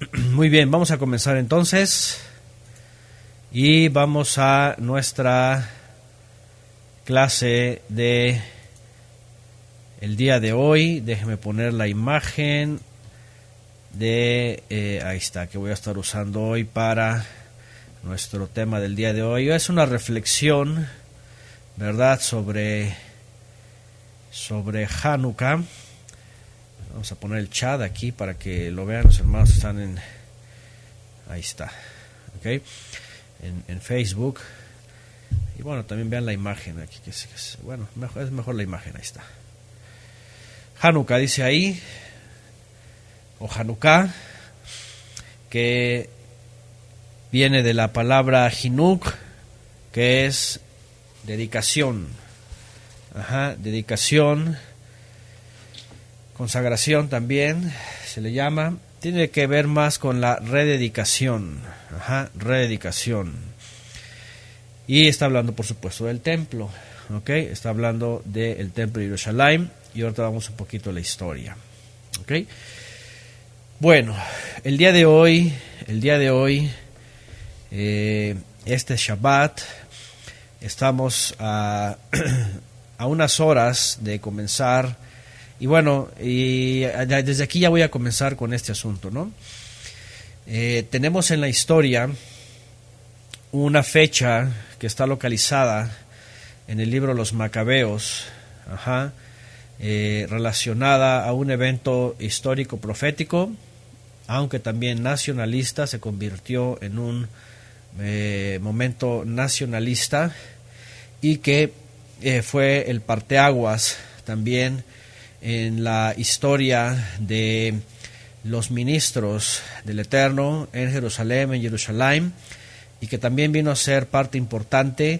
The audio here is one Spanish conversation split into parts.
Muy bien, vamos a comenzar entonces y vamos a nuestra clase de el día de hoy. Déjeme poner la imagen de ahí está, que voy a estar usando hoy para nuestro tema del día de hoy. Es una reflexión, ¿verdad?, sobre Hanukkah. Vamos a poner el chat aquí para que lo vean los hermanos que están en... Ahí está, ¿ok? En Facebook. Y bueno, también vean la imagen aquí. Bueno, es mejor la imagen, ahí está. Hanukkah dice ahí, o Hanukkah, que viene de la palabra Hinuk, que es dedicación. Dedicación, consagración también se le llama. Tiene que ver más con la rededicación. Rededicación. Y está hablando, por supuesto, del templo. ¿Ok? Está hablando del templo de Jerusalén. Y ahorita vamos un poquito a la historia. ¿Ok? Bueno, el día de hoy, este Shabbat, estamos a unas horas de comenzar. Y bueno, desde aquí ya voy a comenzar con este asunto, ¿no? Tenemos en la historia una fecha que está localizada en el libro Los Macabeos, relacionada a un evento histórico profético, aunque también nacionalista. Se convirtió en un momento nacionalista y que fue el parteaguas también en la historia de los ministros del Eterno en Jerusalén, y que también vino a ser parte importante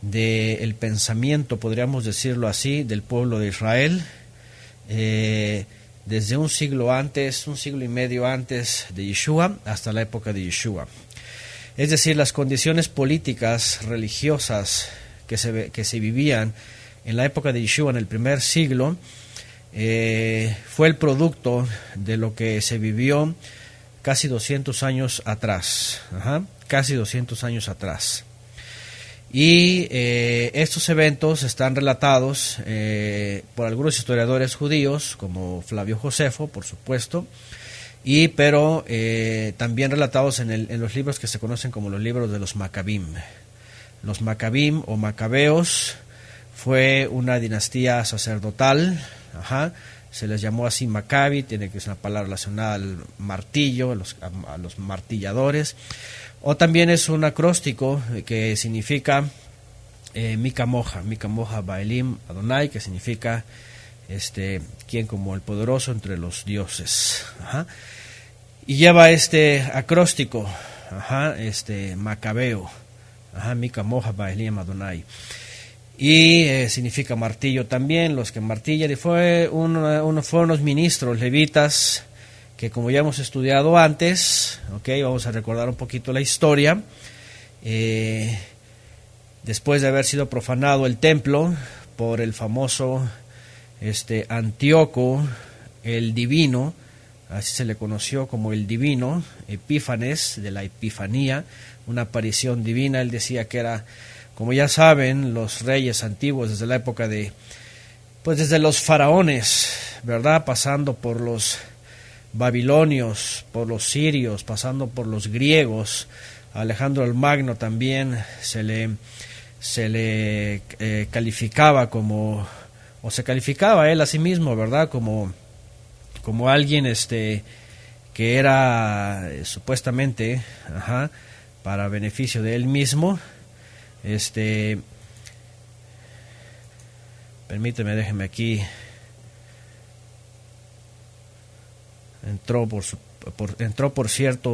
del pensamiento, podríamos decirlo así, del pueblo de Israel, desde un siglo y medio antes de Yeshua hasta la época de Yeshua. Es decir, las condiciones políticas, religiosas que se vivían en la época de Yeshua, en el primer siglo, fue el producto de lo que se vivió casi 200 años atrás. Casi 200 años atrás. Y estos eventos están relatados por algunos historiadores judíos, como Flavio Josefo, por supuesto, pero también relatados en los libros que se conocen como los libros de los Maccabim. Los Maccabim o Macabeos fue una dinastía sacerdotal, se les llamó así Maccabi, tiene que ser una palabra relacionada al martillo, a los martilladores, o también es un acróstico que significa Mika Moja Baelim Adonai, que significa quien como el poderoso entre los dioses. Y lleva este acróstico, Macabeo, Mika Moja Baelim Adonai. Y significa martillo también, los que martillan. Y fueron unos ministros levitas que, como ya hemos estudiado antes, vamos a recordar un poquito la historia. Después de haber sido profanado el templo por el famoso Antíoco el Divino, así se le conoció como el Divino, Epífanes, de la Epifanía, una aparición divina. Él decía que era, como ya saben, los reyes antiguos desde la época desde los faraones, ¿verdad? Pasando por los babilonios, por los sirios, pasando por los griegos. Alejandro el Magno también se le calificaba como, o se calificaba él a sí mismo, ¿verdad? Como alguien que era supuestamente, para beneficio de él mismo. Permíteme, déjeme aquí. Entró por cierto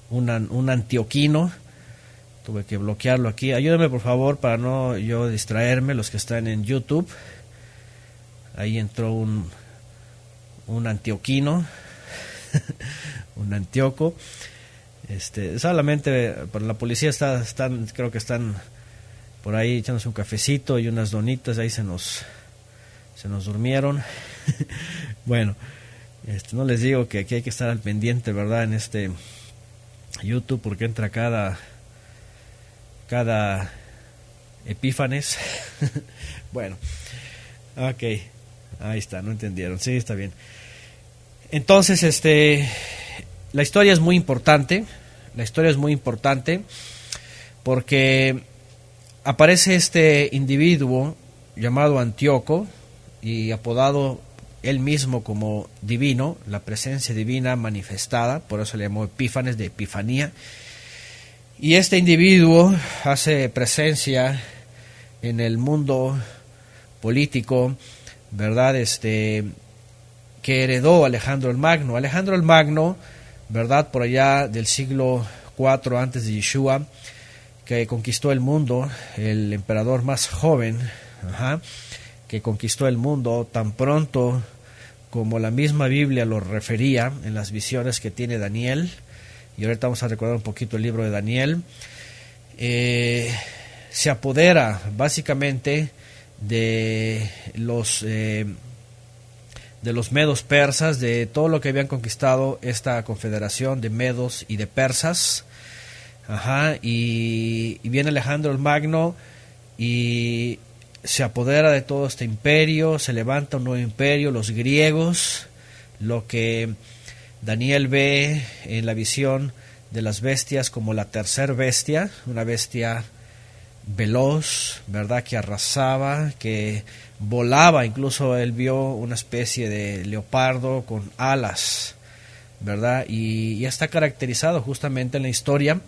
un antioquino. Tuve que bloquearlo aquí. Ayúdame por favor para no yo distraerme, los que están en YouTube. Ahí entró un antioquino, un antioco. Solamente por la policía creo que están por ahí echándose un cafecito y unas donitas. Ahí se nos durmieron. Bueno, No les digo que aquí hay que estar al pendiente, ¿verdad? En este YouTube, porque entra cada Epífanes. Bueno, ok, ahí está, no entendieron, sí, está bien. Entonces, la historia es muy importante, porque aparece este individuo llamado Antíoco y apodado él mismo como divino, la presencia divina manifestada, por eso le llamó Epífanes, de Epifanía. Y este individuo hace presencia en el mundo político, ¿verdad? Que heredó Alejandro el Magno. Alejandro el Magno, ¿verdad? Por allá del siglo IV antes de Yeshua, que conquistó el mundo, el emperador más joven, que conquistó el mundo tan pronto como la misma Biblia lo refería en las visiones que tiene Daniel. Y ahorita vamos a recordar un poquito el libro de Daniel. Se apodera básicamente de los medos persas, de todo lo que habían conquistado esta confederación de medos y de persas. Y viene Alejandro el Magno y se apodera de todo este imperio, se levanta un nuevo imperio, los griegos, lo que Daniel ve en la visión de las bestias como la tercer bestia, una bestia veloz, ¿verdad?, que arrasaba, que volaba, incluso él vio una especie de leopardo con alas, ¿verdad? Y ya está caracterizado justamente en la historia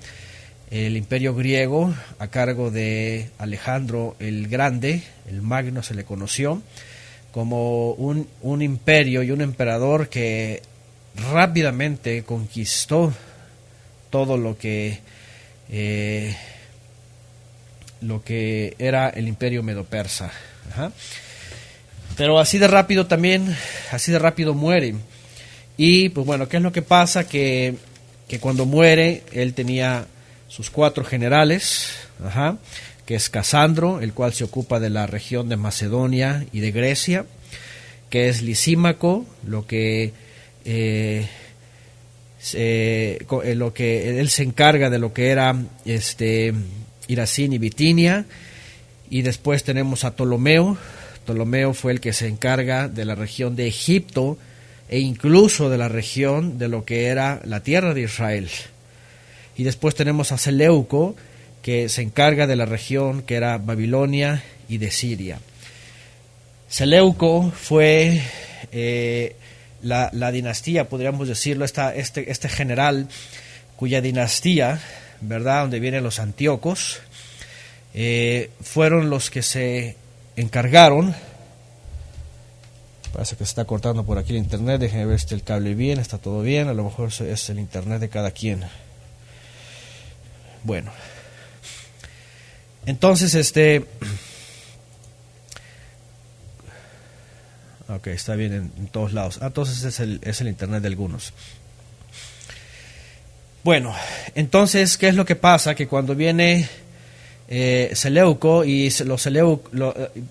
el imperio griego a cargo de Alejandro el Grande, el Magno se le conoció, como un imperio y un emperador que rápidamente conquistó todo lo que era el imperio medo-persa. Pero así de rápido muere. Y pues bueno, ¿qué es lo que pasa? Que cuando muere, él tenía sus 4 generales, que es Casandro, el cual se ocupa de la región de Macedonia y de Grecia, que es Lisímaco, lo que él se encarga de lo que era Iracín y Bitinia. Y después tenemos a Ptolomeo. Ptolomeo fue el que se encarga de la región de Egipto e incluso de la región de lo que era la tierra de Israel. Y después tenemos a Seleuco, que se encarga de la región que era Babilonia y de Siria. Seleuco fue la dinastía, podríamos decirlo, este general cuya dinastía, ¿verdad?, donde vienen los Antíocos, fueron los que se encargaron. Parece que se está cortando por aquí el internet, déjenme ver si el cable bien, está todo bien, a lo mejor es el internet de cada quien. Bueno, entonces ok, está bien en todos lados. Entonces es el internet de algunos. Bueno, entonces, ¿qué es lo que pasa? Que cuando viene Seleuco, y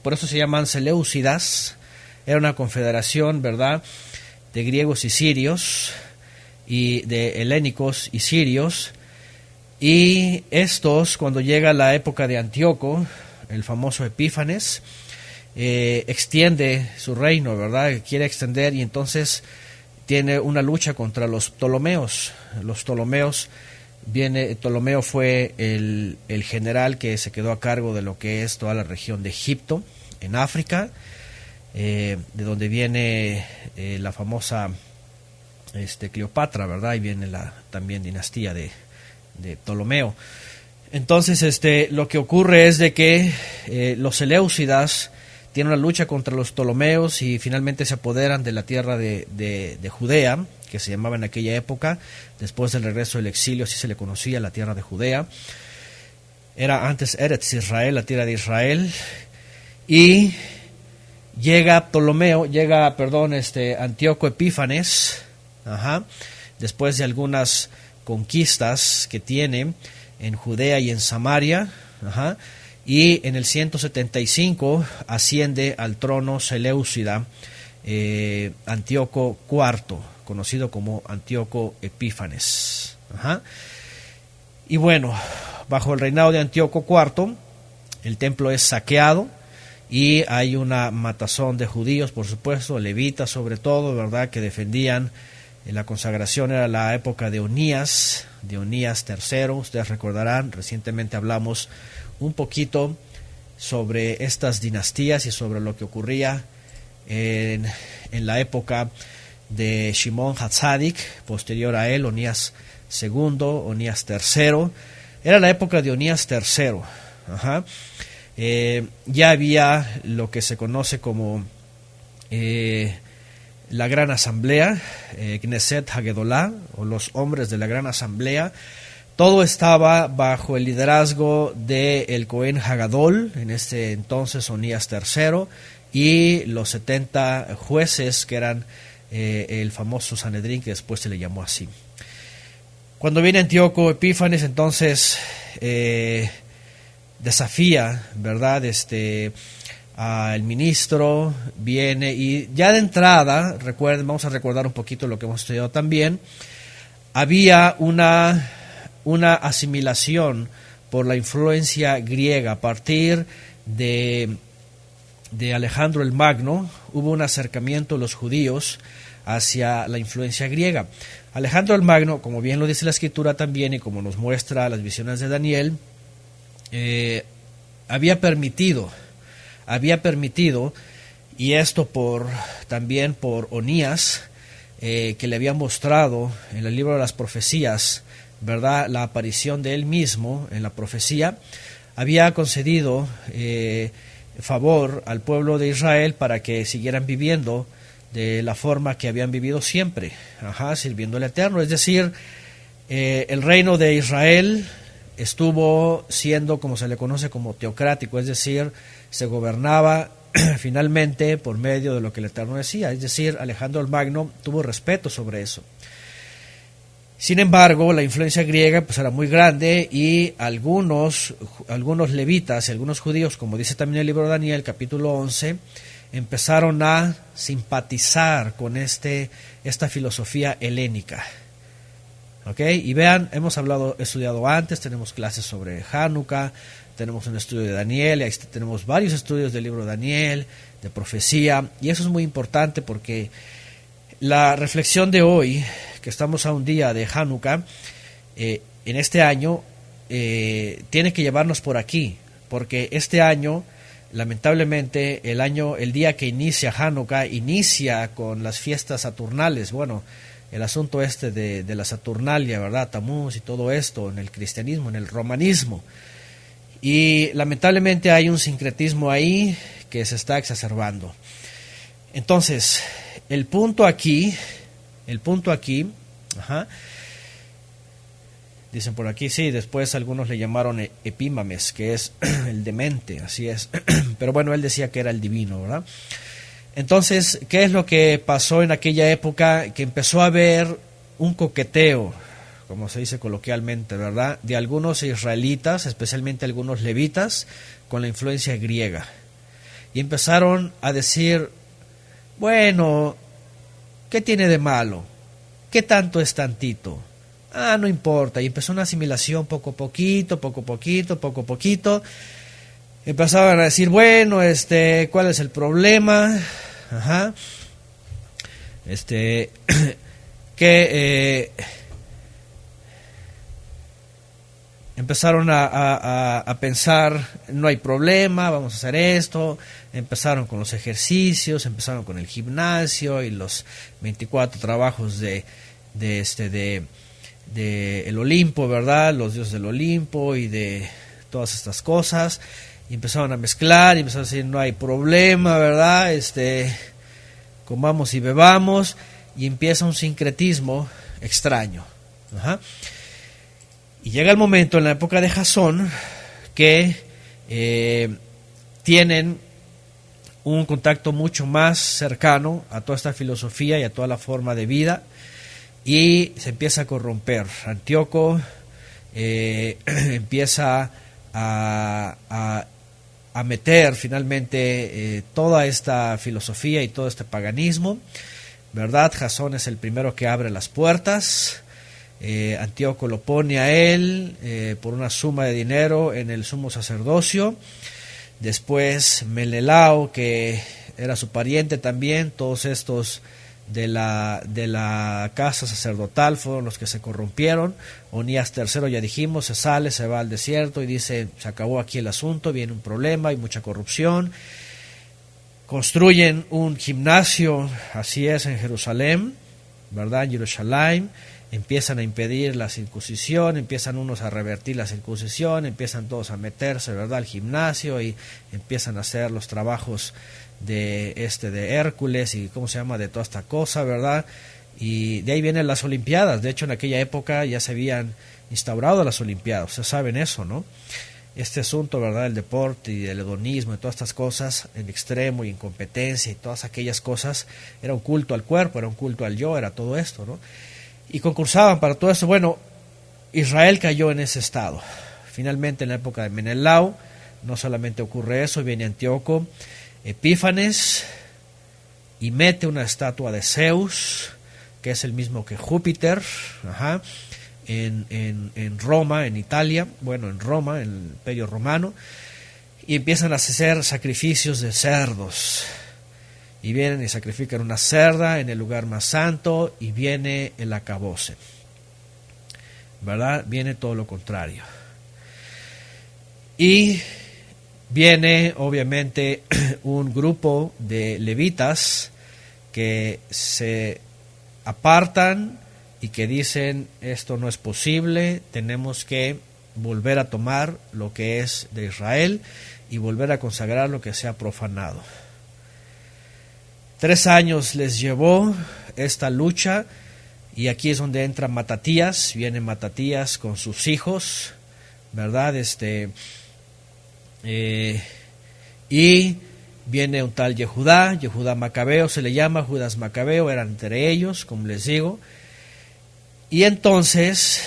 por eso se llaman Seleucidas, era una confederación, ¿verdad?, de griegos y sirios, y de helénicos y sirios. Y estos, cuando llega la época de Antíoco, el famoso Epífanes, extiende su reino, ¿verdad?, quiere extender, y entonces tiene una lucha contra los Ptolomeos. Ptolomeo fue el general que se quedó a cargo de lo que es toda la región de Egipto, en África, de donde viene la famosa Cleopatra, ¿verdad? Y viene la también dinastía de Ptolomeo. Entonces, lo que ocurre es de que los Seleucidas tienen una lucha contra los Ptolomeos y finalmente se apoderan de la tierra de Judea, que se llamaba en aquella época, después del regreso del exilio, así se le conocía, la tierra de Judea. Era antes Eretz Israel, la tierra de Israel, y llega Antíoco Epífanes, después de algunas conquistas que tiene en Judea y en Samaria, y en el 175 asciende al trono Seleucida, Antíoco IV, conocido como Antíoco Epífanes. Y bueno, bajo el reinado de Antíoco IV, el templo es saqueado y hay una matazón de judíos, por supuesto, levitas sobre todo, ¿verdad?, que defendían la consagración. Era la época de Onías III. Ustedes recordarán, recientemente hablamos un poquito sobre estas dinastías y sobre lo que ocurría en la época de Shimon HaTzadik, posterior a él, Onías II, Onías III. Era la época de Onías III. Ya había lo que se conoce como la Gran Asamblea, Knesset Hagedolá, o los hombres de la Gran Asamblea. Todo estaba bajo el liderazgo del Cohen Hagadol, en este entonces Onías III, y los 70 jueces que eran el famoso Sanedrín, que después se le llamó así. Cuando viene Antíoco Epífanes, entonces desafía, ¿verdad?, al ministro, viene y ya de entrada, recuerden, vamos a recordar un poquito lo que hemos estudiado también, había una asimilación por la influencia griega. A partir de Alejandro el Magno hubo un acercamiento de los judíos hacia la influencia griega. Alejandro el Magno, como bien lo dice la escritura también y como nos muestra las visiones de Daniel, había permitido, y esto también por Onías, que le había mostrado en el libro de las profecías, ¿verdad?, la aparición de él mismo en la profecía, había concedido favor al pueblo de Israel para que siguieran viviendo de la forma que habían vivido siempre, sirviendo al Eterno. Es decir, el reino de Israel estuvo siendo, como se le conoce, como teocrático, es decir, se gobernaba finalmente por medio de lo que el Eterno decía. Es decir, Alejandro el Magno tuvo respeto sobre eso. Sin embargo, la influencia griega pues era muy grande y algunos levitas y algunos judíos, como dice también el libro de Daniel, capítulo 11, empezaron a simpatizar con esta filosofía helénica. Y vean, hemos estudiado antes, tenemos clases sobre Hanukkah, tenemos un estudio de Daniel, ahí tenemos varios estudios del libro de Daniel, de profecía, y eso es muy importante porque la reflexión de hoy, que estamos a un día de Hanukkah, en este año, tiene que llevarnos por aquí, porque este año, lamentablemente, el día que inicia Hanukkah, inicia con las fiestas saturnales. Bueno, el asunto de la Saturnalia, ¿verdad?, Tamuz y todo esto en el cristianismo, en el romanismo. Y lamentablemente hay un sincretismo ahí que se está exacerbando. Entonces, el punto aquí, dicen por aquí, sí, después algunos le llamaron Epímames, que es el demente, así es. Pero bueno, él decía que era el divino, ¿verdad? Entonces, ¿qué es lo que pasó en aquella época? Que empezó a haber un coqueteo, como se dice coloquialmente, ¿verdad?, de algunos israelitas, especialmente algunos levitas, con la influencia griega. Y empezaron a decir, bueno, ¿qué tiene de malo? ¿Qué tanto es tantito? No importa. Y empezó una asimilación poco a poquito. Empezaban a decir, bueno, ¿cuál es el problema? Empezaron a pensar, no hay problema, vamos a hacer esto. Empezaron con los ejercicios, empezaron con el gimnasio y los 24 trabajos de el Olimpo, ¿verdad?, los dioses del Olimpo y de todas estas cosas. Y empezaron a mezclar y empezaron a decir, no hay problema, ¿verdad?, comamos y bebamos, y empieza un sincretismo extraño. Y llega el momento en la época de Jasón que tienen un contacto mucho más cercano a toda esta filosofía y a toda la forma de vida, y se empieza a corromper. Antíoco empieza a a meter finalmente toda esta filosofía y todo este paganismo, ¿verdad? Jasón es el primero que abre las puertas. Antíoco lo pone a él por una suma de dinero en el sumo sacerdocio. Después Menelao, que era su pariente también, todos estos de la casa sacerdotal fueron los que se corrompieron. Onías III, ya dijimos, se sale, se va al desierto y dice, se acabó aquí el asunto, viene un problema, hay mucha corrupción. Construyen un gimnasio, así es, en Jerusalén, ¿verdad? En Jerusalén. Empiezan a impedir la circuncisión, empiezan unos a revertir la circuncisión, empiezan todos a meterse, ¿verdad?, al gimnasio y empiezan a hacer los trabajos de Hércules y cómo se llama, de toda esta cosa, ¿verdad? Y de ahí vienen las Olimpiadas. De hecho, en aquella época ya se habían instaurado las Olimpiadas, ustedes saben eso, ¿no? Este asunto, ¿verdad?, el deporte y el hedonismo y todas estas cosas en extremo y incompetencia y todas aquellas cosas, era un culto al cuerpo, era un culto al yo, era todo esto, ¿no? Y concursaban para todo eso. Bueno, Israel cayó en ese estado. Finalmente, en la época de Menelao, no solamente ocurre eso, viene Antíoco Epífanes y mete una estatua de Zeus, que es el mismo que Júpiter, en Roma, en Italia, bueno, en Roma, en el Imperio Romano, y empiezan a hacer sacrificios de cerdos. Y vienen y sacrifican una cerda en el lugar más santo y viene el acabose, ¿verdad? Viene todo lo contrario. Y viene obviamente un grupo de levitas que se apartan y que dicen, esto no es posible, tenemos que volver a tomar lo que es de Israel y volver a consagrar lo que se ha profanado. 3 años les llevó esta lucha y aquí es donde entra Matatías, viene Matatías con sus hijos, ¿verdad? Y viene un tal Yehudá Macabeo se le llama, Judas Macabeo, eran entre ellos, como les digo. Y entonces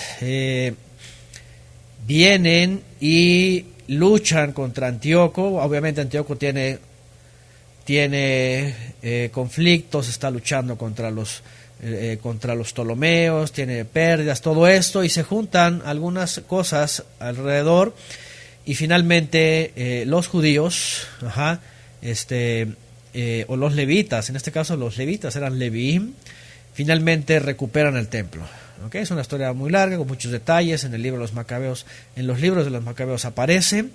vienen y luchan contra Antíoco. Obviamente Antíoco tiene conflictos, está luchando contra los Ptolomeos, tiene pérdidas, todo esto, y se juntan algunas cosas alrededor, y finalmente los judíos, o los levitas, en este caso los levitas eran Leviim, finalmente recuperan el templo. ¿Okay? Es una historia muy larga, con muchos detalles. En el libro de los Macabeos, en los libros de los Macabeos aparece.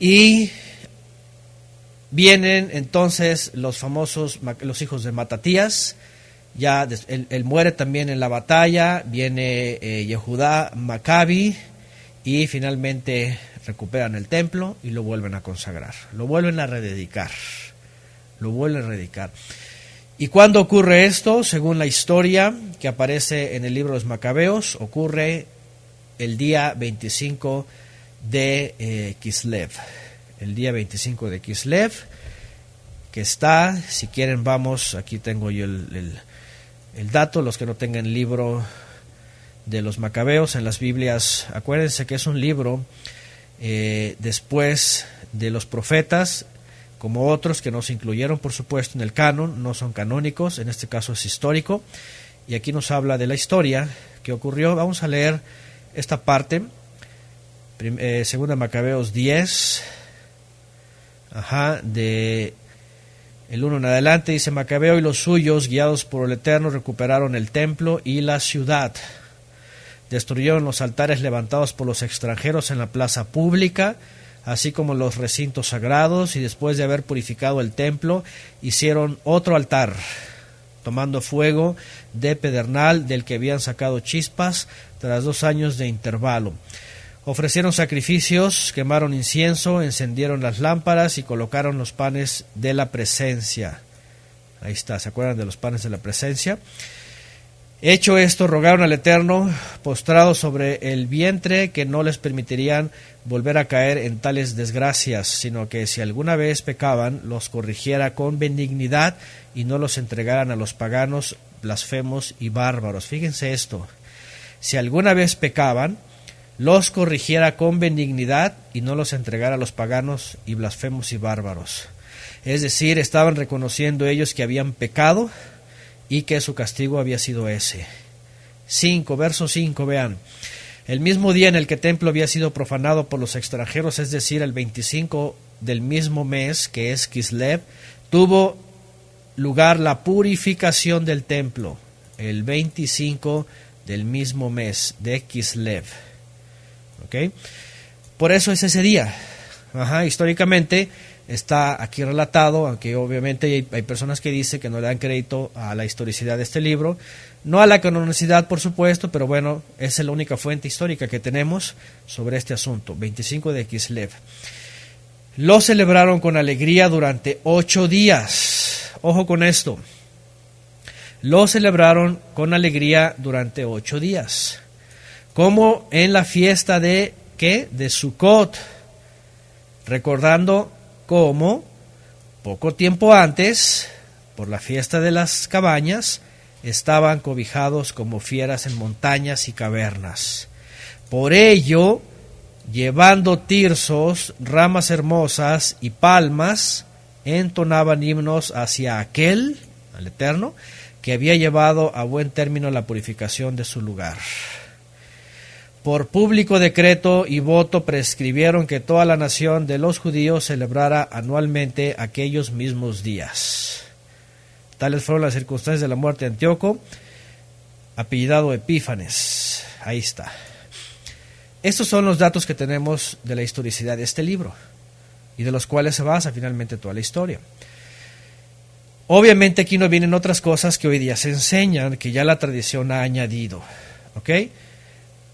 Y vienen entonces los famosos, los hijos de Matatías. Ya él muere también en la batalla. Viene Yehudá Maccabi y finalmente recuperan el templo y lo vuelven a consagrar, lo vuelven a rededicar. ¿Y cuándo ocurre esto? Según la historia que aparece en el libro de los Macabeos, ocurre el día 25 de Kislev. El día 25 de Kislev, que está, si quieren vamos, aquí tengo yo el dato, los que no tengan el libro de los Macabeos en las Biblias, acuérdense que es un libro después de los profetas, como otros que no se incluyeron, por supuesto, en el canon, no son canónicos, en este caso es histórico, y aquí nos habla de la historia que ocurrió. Vamos a leer esta parte, segunda Macabeos 10, de el 1 en adelante, dice: Macabeo y los suyos, guiados por el Eterno, recuperaron el templo y la ciudad. Destruyeron los altares levantados por los extranjeros en la plaza pública, así como los recintos sagrados, y después de haber purificado el templo, hicieron otro altar, tomando fuego de pedernal del que habían sacado chispas tras 2 años de intervalo. Ofrecieron sacrificios, quemaron incienso, encendieron las lámparas y colocaron los panes de la presencia. Ahí está, ¿se acuerdan de los panes de la presencia? Hecho esto, rogaron al Eterno, postrados sobre el vientre, que no les permitirían volver a caer en tales desgracias, sino que si alguna vez pecaban, los corrigiera con benignidad y no los entregaran a los paganos, blasfemos y bárbaros. Fíjense esto: si alguna vez pecaban, los corrigiera con benignidad y no los entregara a los paganos y blasfemos y bárbaros. Es decir, estaban reconociendo ellos que habían pecado y que su castigo había sido ese. 5, verso 5, vean. El mismo día en el que el templo había sido profanado por los extranjeros, es decir, el 25 del mismo mes, que es Kislev, tuvo lugar la purificación del templo. El 25 del mismo mes de Kislev. ¿Ok? Por eso es ese día. Históricamente está aquí relatado, aunque obviamente hay personas que dicen que no le dan crédito a la historicidad de este libro, no a la canonicidad por supuesto, pero bueno, esa es la única fuente histórica que tenemos sobre este asunto, 25 de Kislev. Lo celebraron con alegría durante 8 días, ojo con esto, lo celebraron con alegría durante 8 días, como en la fiesta de, ¿qué? De Sukkot, recordando cómo poco tiempo antes, por la fiesta de las cabañas, estaban cobijados como fieras en montañas y cavernas. Por ello, llevando tirsos, ramas hermosas y palmas, entonaban himnos hacia aquel, al Eterno, que había llevado a buen término la purificación de su lugar. Por público decreto y voto prescribieron que toda la nación de los judíos celebrara anualmente aquellos mismos días. Tales fueron las circunstancias de la muerte de Antíoco, apellidado Epífanes. Ahí está. Estos son los datos que tenemos de la historicidad de este libro y de los cuales se basa finalmente toda la historia. Obviamente aquí no vienen otras cosas que hoy día se enseñan, que ya la tradición ha añadido. ¿Ok?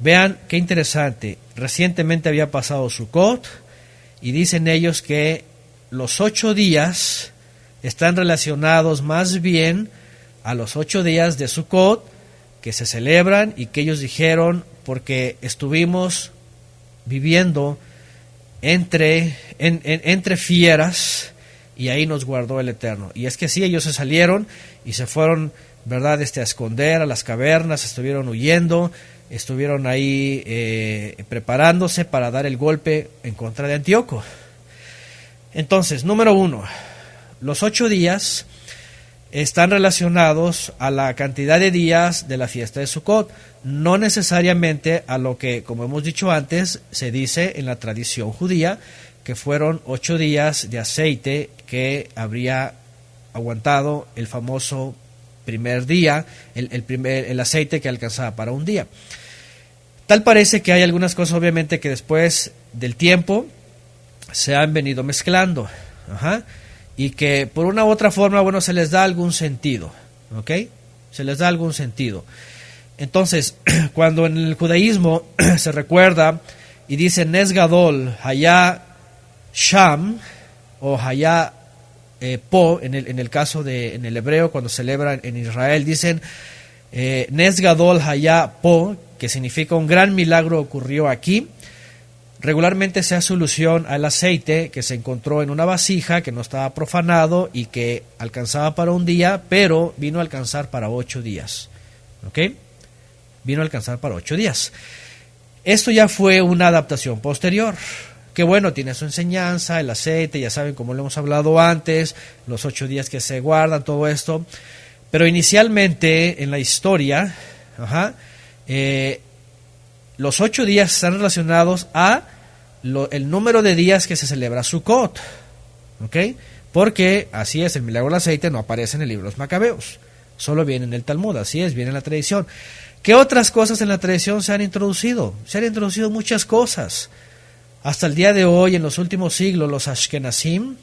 Vean qué interesante. Recientemente había pasado Sukkot y dicen ellos que los 8 días están relacionados más bien a los 8 días de Sukkot que se celebran y que ellos dijeron porque estuvimos viviendo entre fieras y ahí nos guardó el Eterno. Y es que sí, ellos se salieron y se fueron, ¿verdad?, a esconder a las cavernas, estuvieron huyendo, estuvieron ahí preparándose para dar el golpe en contra de Antíoco. Entonces, número 1, los 8 días están relacionados a la cantidad de días de la fiesta de Sukkot, no necesariamente a lo que, como hemos dicho antes, se dice en la tradición judía, que fueron 8 días de aceite que habría aguantado el famoso primer día, el aceite que alcanzaba para un día. Tal parece que hay algunas cosas obviamente que después del tiempo se han venido mezclando, y que por una u otra forma, bueno, se les da algún sentido, ¿ok? Se les da algún sentido. Entonces, cuando en el judaísmo se recuerda y dice Nes Gadol Hayá Sham o Hayá Po, en el caso en el hebreo, cuando celebran en Israel, dicen Nes Gadol Hayá Po, que significa un gran milagro ocurrió aquí. Regularmente se hace alusión al aceite que se encontró en una vasija que no estaba profanado y que alcanzaba para un día, pero vino a alcanzar para 8 días. ¿Ok? Vino a alcanzar para 8 días. Esto ya fue una adaptación posterior, que bueno, tiene su enseñanza, el aceite, ya saben, como lo hemos hablado antes, los 8 días que se guardan, todo esto. Pero inicialmente en la historia, los 8 días están relacionados a el número de días que se celebra Sukkot, ¿ok? Porque así es, el milagro del aceite no aparece en el libro de los Macabeos, solo viene en el Talmud, así es, viene en la tradición. ¿Qué otras cosas en la tradición se han introducido? Se han introducido muchas cosas. Hasta el día de hoy, en los últimos siglos, los Ashkenazim,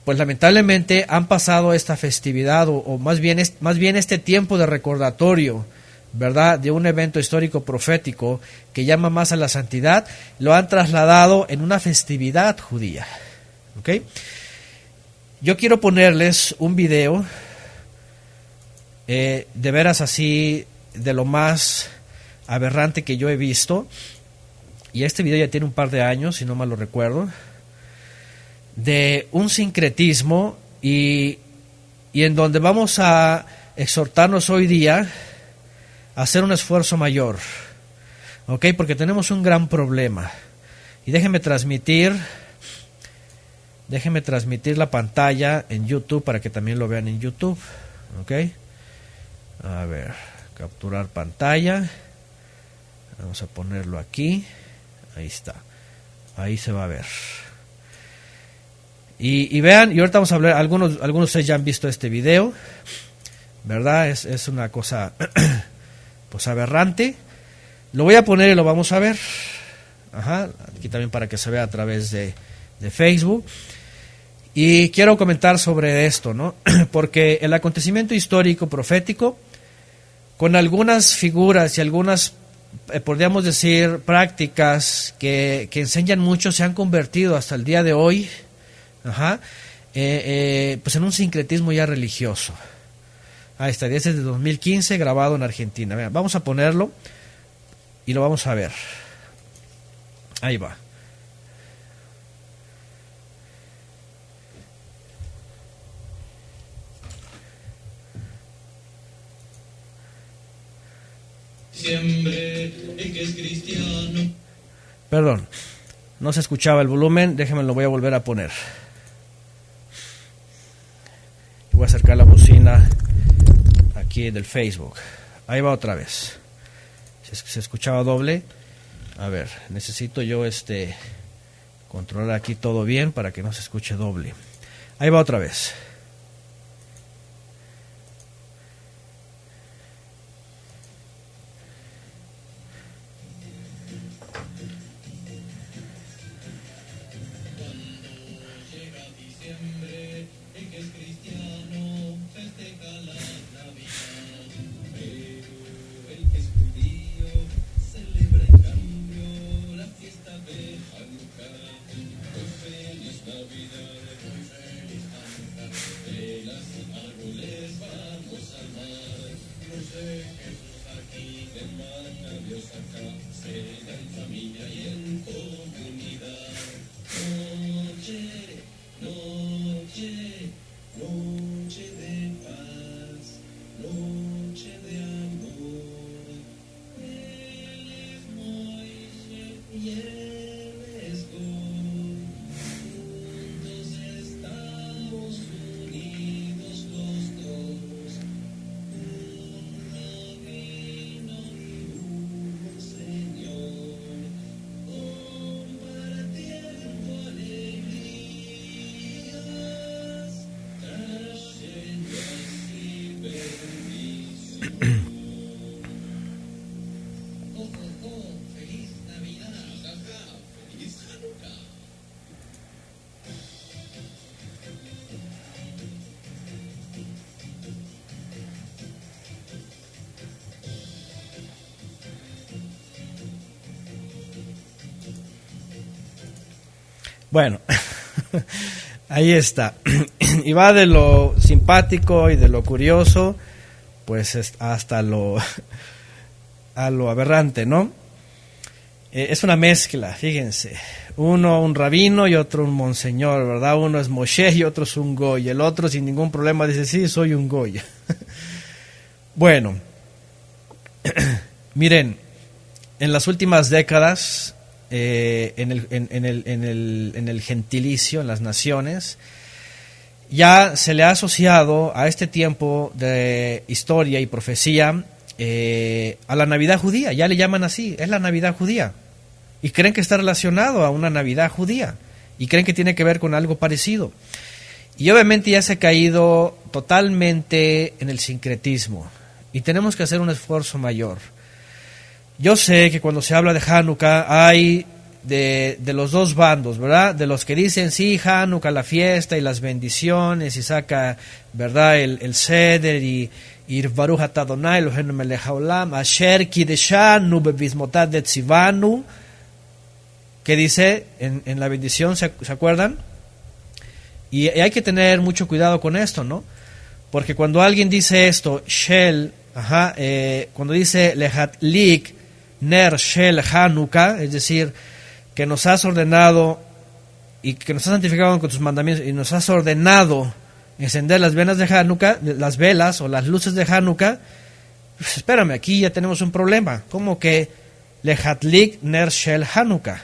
pues lamentablemente han pasado esta festividad, o más bien este tiempo de recordatorio, ¿verdad?, de un evento histórico profético que llama más a la santidad, lo han trasladado en una festividad judía. ¿Ok? Yo quiero ponerles un video de veras así, de lo más aberrante que yo he visto, y este video ya tiene un par de años, si no mal lo recuerdo, de un sincretismo y en donde vamos a exhortarnos hoy día a hacer un esfuerzo mayor, ¿ok? Porque tenemos un gran problema. Y déjenme transmitir la pantalla en YouTube para que también lo vean en YouTube, ¿ok? A ver, capturar pantalla. Vamos a ponerlo aquí. Ahí está. Ahí se va a ver. Y vean, y ahorita vamos a hablar, algunos de ustedes ya han visto este video, ¿verdad? Es una cosa pues aberrante. Lo voy a poner y lo vamos a ver. Ajá, aquí también para que se vea a través de Facebook. Y quiero comentar sobre esto, ¿no? Porque el acontecimiento histórico profético, con algunas figuras y algunas, podríamos decir, prácticas que enseñan mucho, se han convertido hasta el día de hoy, ajá, pues en un sincretismo ya religioso. Ahí está, este es de 2015, grabado en Argentina. Vean, vamos a ponerlo y lo vamos a ver. Ahí va. Siempre el que es cristiano. Perdón, no se escuchaba el volumen, déjenme lo voy a volver a poner. Voy a acercar la bocina aquí del Facebook. Ahí va otra vez. Se escuchaba doble. A ver, necesito yo controlar aquí todo bien para que no se escuche doble. Ahí va otra vez. Bueno, ahí está. Y va de lo simpático y de lo curioso, pues hasta a lo aberrante, ¿no? Es una mezcla, fíjense. Uno un rabino y otro un monseñor, ¿verdad? Uno es Moshe y otro es un goy. El otro sin ningún problema dice, sí, soy un goy. Bueno, miren, en las últimas décadas, en el gentilicio, en las naciones, ya se le ha asociado a este tiempo de historia y profecía a la Navidad judía, ya le llaman así, es la Navidad judía, y creen que está relacionado a una Navidad judía, y creen que tiene que ver con algo parecido, y obviamente ya se ha caído totalmente en el sincretismo, y tenemos que hacer un esfuerzo mayor. Yo sé que cuando se habla de Hanukkah hay de los dos bandos, ¿verdad? De los que dicen, sí, Hanukkah, la fiesta y las bendiciones, y saca, ¿verdad?, el Seder, y Baruch atah Adonai Eloheinu melech haolam, asher kideshanu bebizmotad de tzivanu, que dice en la bendición, ¿se acuerdan? Y hay que tener mucho cuidado con esto, ¿no? Porque cuando alguien dice esto, Shel, cuando dice Lehatlik Ner Shel Hanukkah, es decir, que nos has ordenado y que nos has santificado con tus mandamientos y nos has ordenado encender las velas de Hanukkah, las velas o las luces de Hanukkah, pues espérame, aquí ya tenemos un problema. ¿Cómo que Lehadlik ner shel Hanukkah.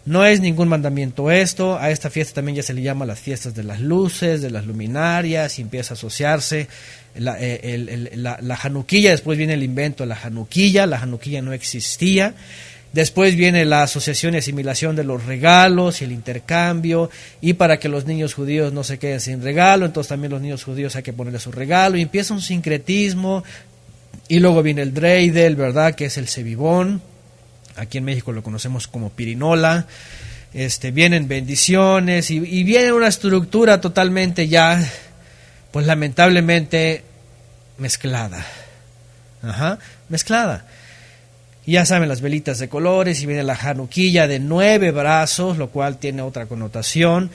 No es ningún mandamiento esto. A esta fiesta también ya se le llama las fiestas de las luces, de las luminarias, y empieza a asociarse la Hanukkilla. Después viene el invento de la Hanukkilla no existía. Después viene la asociación y asimilación de los regalos y el intercambio, y para que los niños judíos no se queden sin regalo, entonces también los niños judíos hay que ponerle su regalo, y empieza un sincretismo. Y luego viene el dreidel, ¿verdad?, que es el cebibón. Aquí en México lo conocemos como pirinola. Vienen bendiciones y viene una estructura totalmente ya, pues lamentablemente, mezclada. Mezclada. Y ya saben, las velitas de colores, y viene la Hanukkilla de 9 brazos, lo cual tiene otra connotación.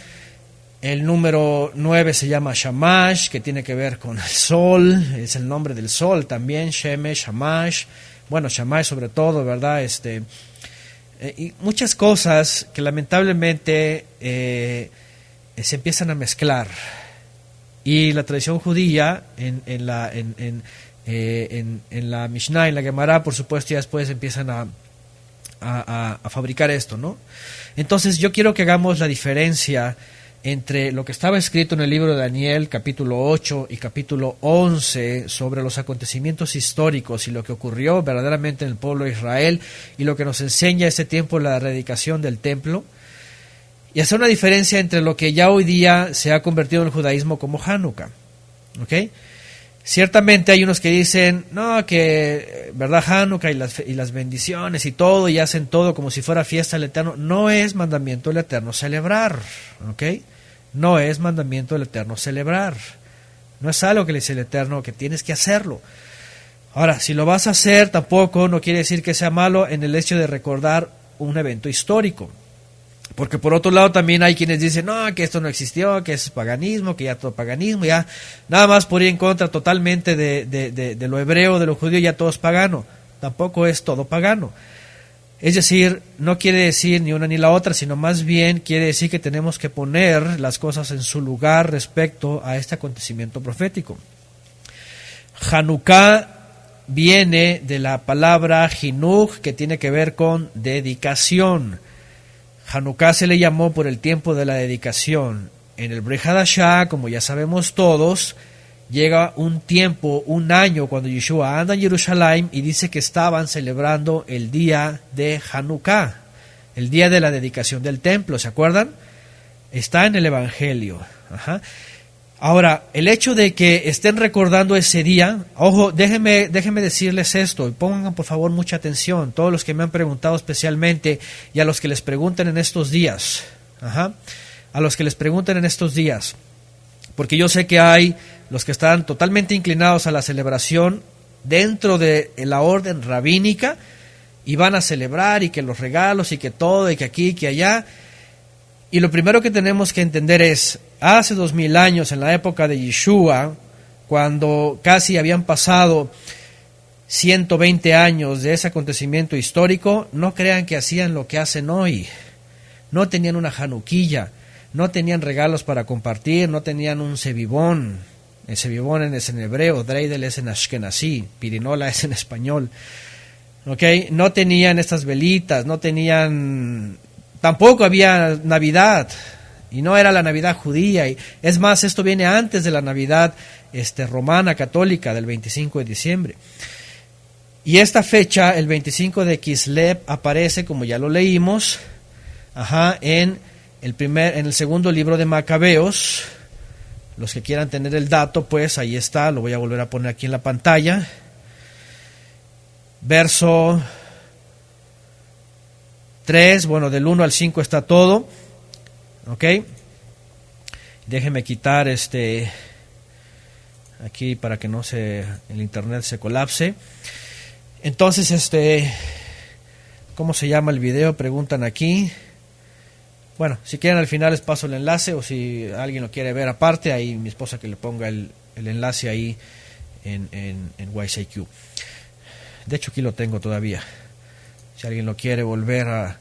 El número 9 se llama Shamash, que tiene que ver con el sol, es el nombre del sol también, Shemesh, Shamash. Bueno, Shamash sobre todo, ¿verdad? Y muchas cosas que lamentablemente se empiezan a mezclar. Y la tradición judía en la Mishnah, en la Gemara, por supuesto, ya después empiezan a fabricar esto, ¿no? Entonces yo quiero que hagamos la diferencia entre lo que estaba escrito en el libro de Daniel, capítulo 8 y capítulo 11, sobre los acontecimientos históricos y lo que ocurrió verdaderamente en el pueblo de Israel, y lo que nos enseña ese tiempo, la dedicación del templo, y hacer una diferencia entre lo que ya hoy día se ha convertido en el judaísmo como Hanukkah. ¿Ok? Ciertamente hay unos que dicen, no, que verdad, Hanukkah y las bendiciones y todo, y hacen todo como si fuera fiesta del Eterno. No es mandamiento del Eterno celebrar, ¿ok? No es mandamiento del Eterno celebrar. No es algo que le dice el Eterno que tienes que hacerlo. Ahora, si lo vas a hacer, tampoco no quiere decir que sea malo en el hecho de recordar un evento histórico. Porque por otro lado también hay quienes dicen, no, que esto no existió, que es paganismo, que ya todo paganismo, ya nada más por ir en contra totalmente de lo hebreo, de lo judío, ya todo es pagano. Tampoco es todo pagano. Es decir, no quiere decir ni una ni la otra, sino más bien quiere decir que tenemos que poner las cosas en su lugar respecto a este acontecimiento profético. Hanukkah viene de la palabra Jinuj, que tiene que ver con dedicación. Hanukkah se le llamó por el tiempo de la dedicación. En el Brit Hadashah, como ya sabemos todos, llega un tiempo, un año, cuando Yeshua anda en Jerusalén y dice que estaban celebrando el día de Hanukkah, el día de la dedicación del templo, ¿se acuerdan? Está en el Evangelio. Ahora, el hecho de que estén recordando ese día, ojo, déjenme decirles esto, y pongan por favor mucha atención, todos los que me han preguntado especialmente, y a los que les pregunten en estos días, a los que les pregunten en estos días, porque yo sé que hay los que están totalmente inclinados a la celebración dentro de la orden rabínica, y van a celebrar, y que los regalos, y que todo, y que aquí, y que allá. Y lo primero que tenemos que entender es, hace 2000 años, en la época de Yeshua, cuando casi habían pasado 120 años de ese acontecimiento histórico, no crean que hacían lo que hacen hoy. No tenían una Hanukkilla, no tenían regalos para compartir, no tenían un cebibón. El cebibón es en hebreo, dreidel es en ashkenazí, pirinola es en español. ¿Okay? No tenían estas velitas, no tenían... Tampoco había Navidad, y no era la Navidad judía. Y es más, esto viene antes de la Navidad romana católica del 25 de diciembre. Y esta fecha, el 25 de Kislev, aparece, como ya lo leímos, en el segundo libro de Macabeos. Los que quieran tener el dato, pues ahí está, lo voy a volver a poner aquí en la pantalla. Verso 3, bueno, del 1 al 5 está todo, ¿ok? Déjenme quitar aquí para que el internet se colapse. Entonces, ¿cómo se llama el video? Preguntan aquí. Bueno, si quieren al final les paso el enlace, o si alguien lo quiere ver aparte, ahí mi esposa que le ponga el enlace ahí en YCQ. De hecho, aquí lo tengo todavía. Si alguien lo quiere volver a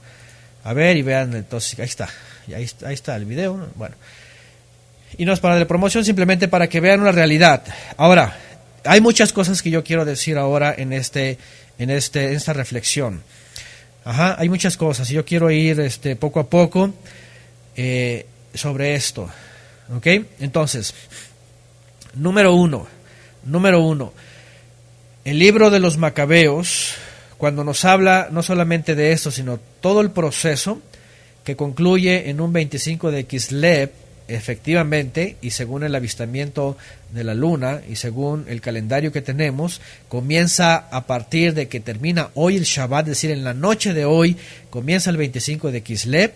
ver y vean, entonces ahí está el video, ¿no? Bueno, y no es para la promoción, simplemente para que vean una realidad. Ahora, hay muchas cosas que yo quiero decir ahora en este en esta reflexión. Hay muchas cosas y yo quiero ir poco a poco sobre esto. ¿Ok? Entonces, número uno, el libro de los Macabeos, cuando nos habla no solamente de esto, sino todo el proceso que concluye en un 25 de Kislev, efectivamente, y según el avistamiento de la luna y según el calendario que tenemos, comienza a partir de que termina hoy el Shabbat, es decir, en la noche de hoy comienza el 25 de Kislev,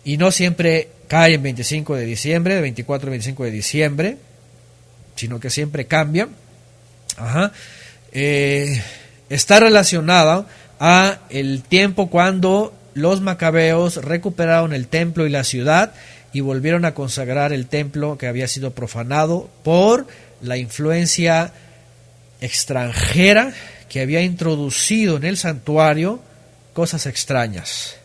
y no siempre cae en 25 de diciembre, de 24 a 25 de diciembre, sino que siempre cambia. Está relacionada a el tiempo cuando los macabeos recuperaron el templo y la ciudad y volvieron a consagrar el templo que había sido profanado por la influencia extranjera que había introducido en el santuario cosas extrañas.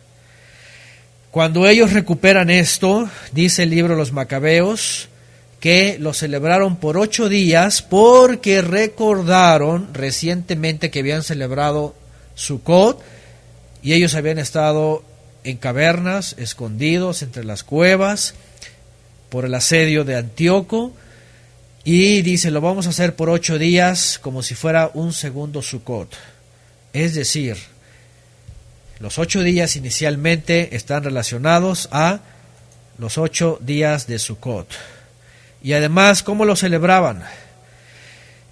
Cuando ellos recuperan esto, dice el libro de los Macabeos, que lo celebraron por 8 días porque recordaron recientemente que habían celebrado Sukkot y ellos habían estado en cavernas, escondidos entre las cuevas por el asedio de Antíoco, y dice, lo vamos a hacer por 8 días como si fuera un segundo Sukkot. Es decir, los 8 días inicialmente están relacionados a los 8 días de Sukkot. Y además, ¿cómo lo celebraban?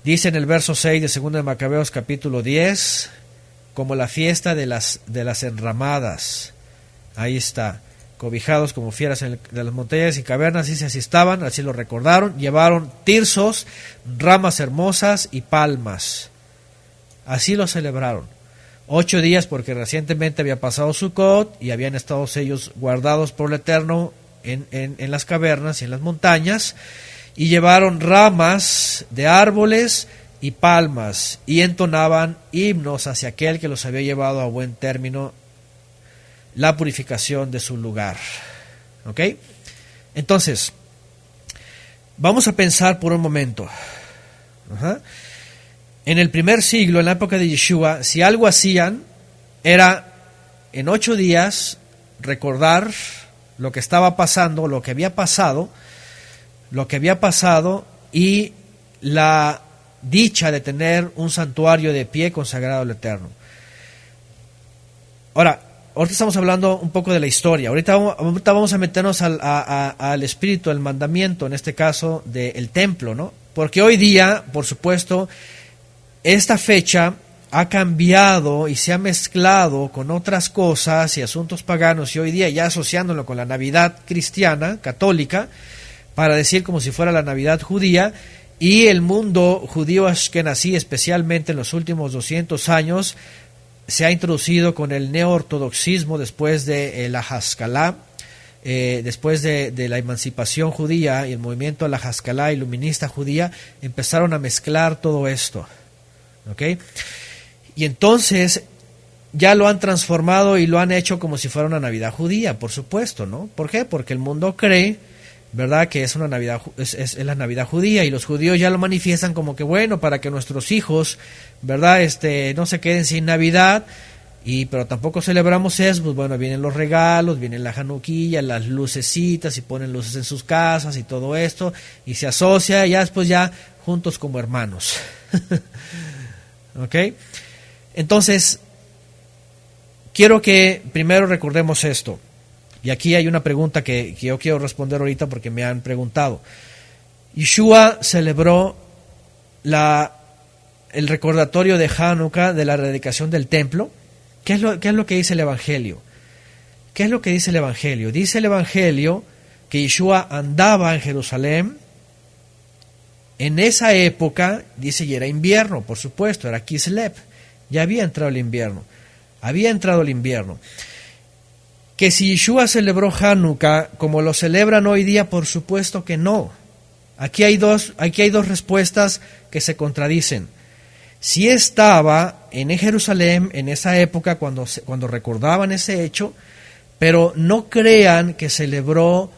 Dice en el verso 6 de 2 de Macabeos capítulo 10, como la fiesta de las enramadas. Ahí está, cobijados como fieras de las montañas y cavernas, y así estaban, así lo recordaron, llevaron tirsos, ramas hermosas y palmas. Así lo celebraron. 8 días porque recientemente había pasado Sukkot y habían estado ellos guardados por el Eterno en las cavernas y en las montañas, y llevaron ramas de árboles y palmas y entonaban himnos hacia aquel que los había llevado a buen término la purificación de su lugar. ¿Ok? Entonces, vamos a pensar por un momento. En el primer siglo, en la época de Yeshua, si algo hacían, era en 8 días recordar lo que estaba pasando, lo que había pasado, y la dicha de tener un santuario de pie consagrado al Eterno. Ahorita estamos hablando un poco de la historia. Ahorita vamos a meternos al espíritu, al mandamiento, en este caso del templo, ¿no? Porque hoy día, por supuesto, esta fecha ha cambiado y se ha mezclado con otras cosas y asuntos paganos, y hoy día ya asociándolo con la Navidad cristiana, católica, para decir como si fuera la Navidad judía, y el mundo judío ashkenazí, especialmente en los últimos 200 años, se ha introducido con el neoortodoxismo después de la Haskalah, después de la emancipación judía y el movimiento de la Haskalah iluminista judía, empezaron a mezclar todo esto. ¿Ok? Y entonces ya lo han transformado y lo han hecho como si fuera una Navidad judía, por supuesto, ¿no? ¿Por qué? Porque el mundo cree, ¿verdad?, que es una Navidad, es la Navidad judía, y los judíos ya lo manifiestan como que, bueno, para que nuestros hijos, ¿verdad?, no se queden sin Navidad, pero tampoco celebramos eso. Pues bueno, vienen los regalos, viene la Hanukkah, las lucecitas, y ponen luces en sus casas y todo esto, y se asocia ya después ya juntos como hermanos. ¿Ok? Entonces, quiero que primero recordemos esto. Y aquí hay una pregunta que yo quiero responder ahorita porque me han preguntado. Yeshua celebró el recordatorio de Hanukkah, de la dedicación del templo. ¿Qué es lo que dice el Evangelio? ¿Qué es lo que dice el Evangelio? Dice el Evangelio que Yeshua andaba en Jerusalén. En esa época, dice, y era invierno, por supuesto, era Kislev. Ya había entrado el invierno. Que si Yeshua celebró Hanukkah como lo celebran hoy día, por supuesto que no. Aquí hay dos respuestas que se contradicen. Si estaba en Jerusalén en esa época cuando recordaban ese hecho, pero no crean que celebró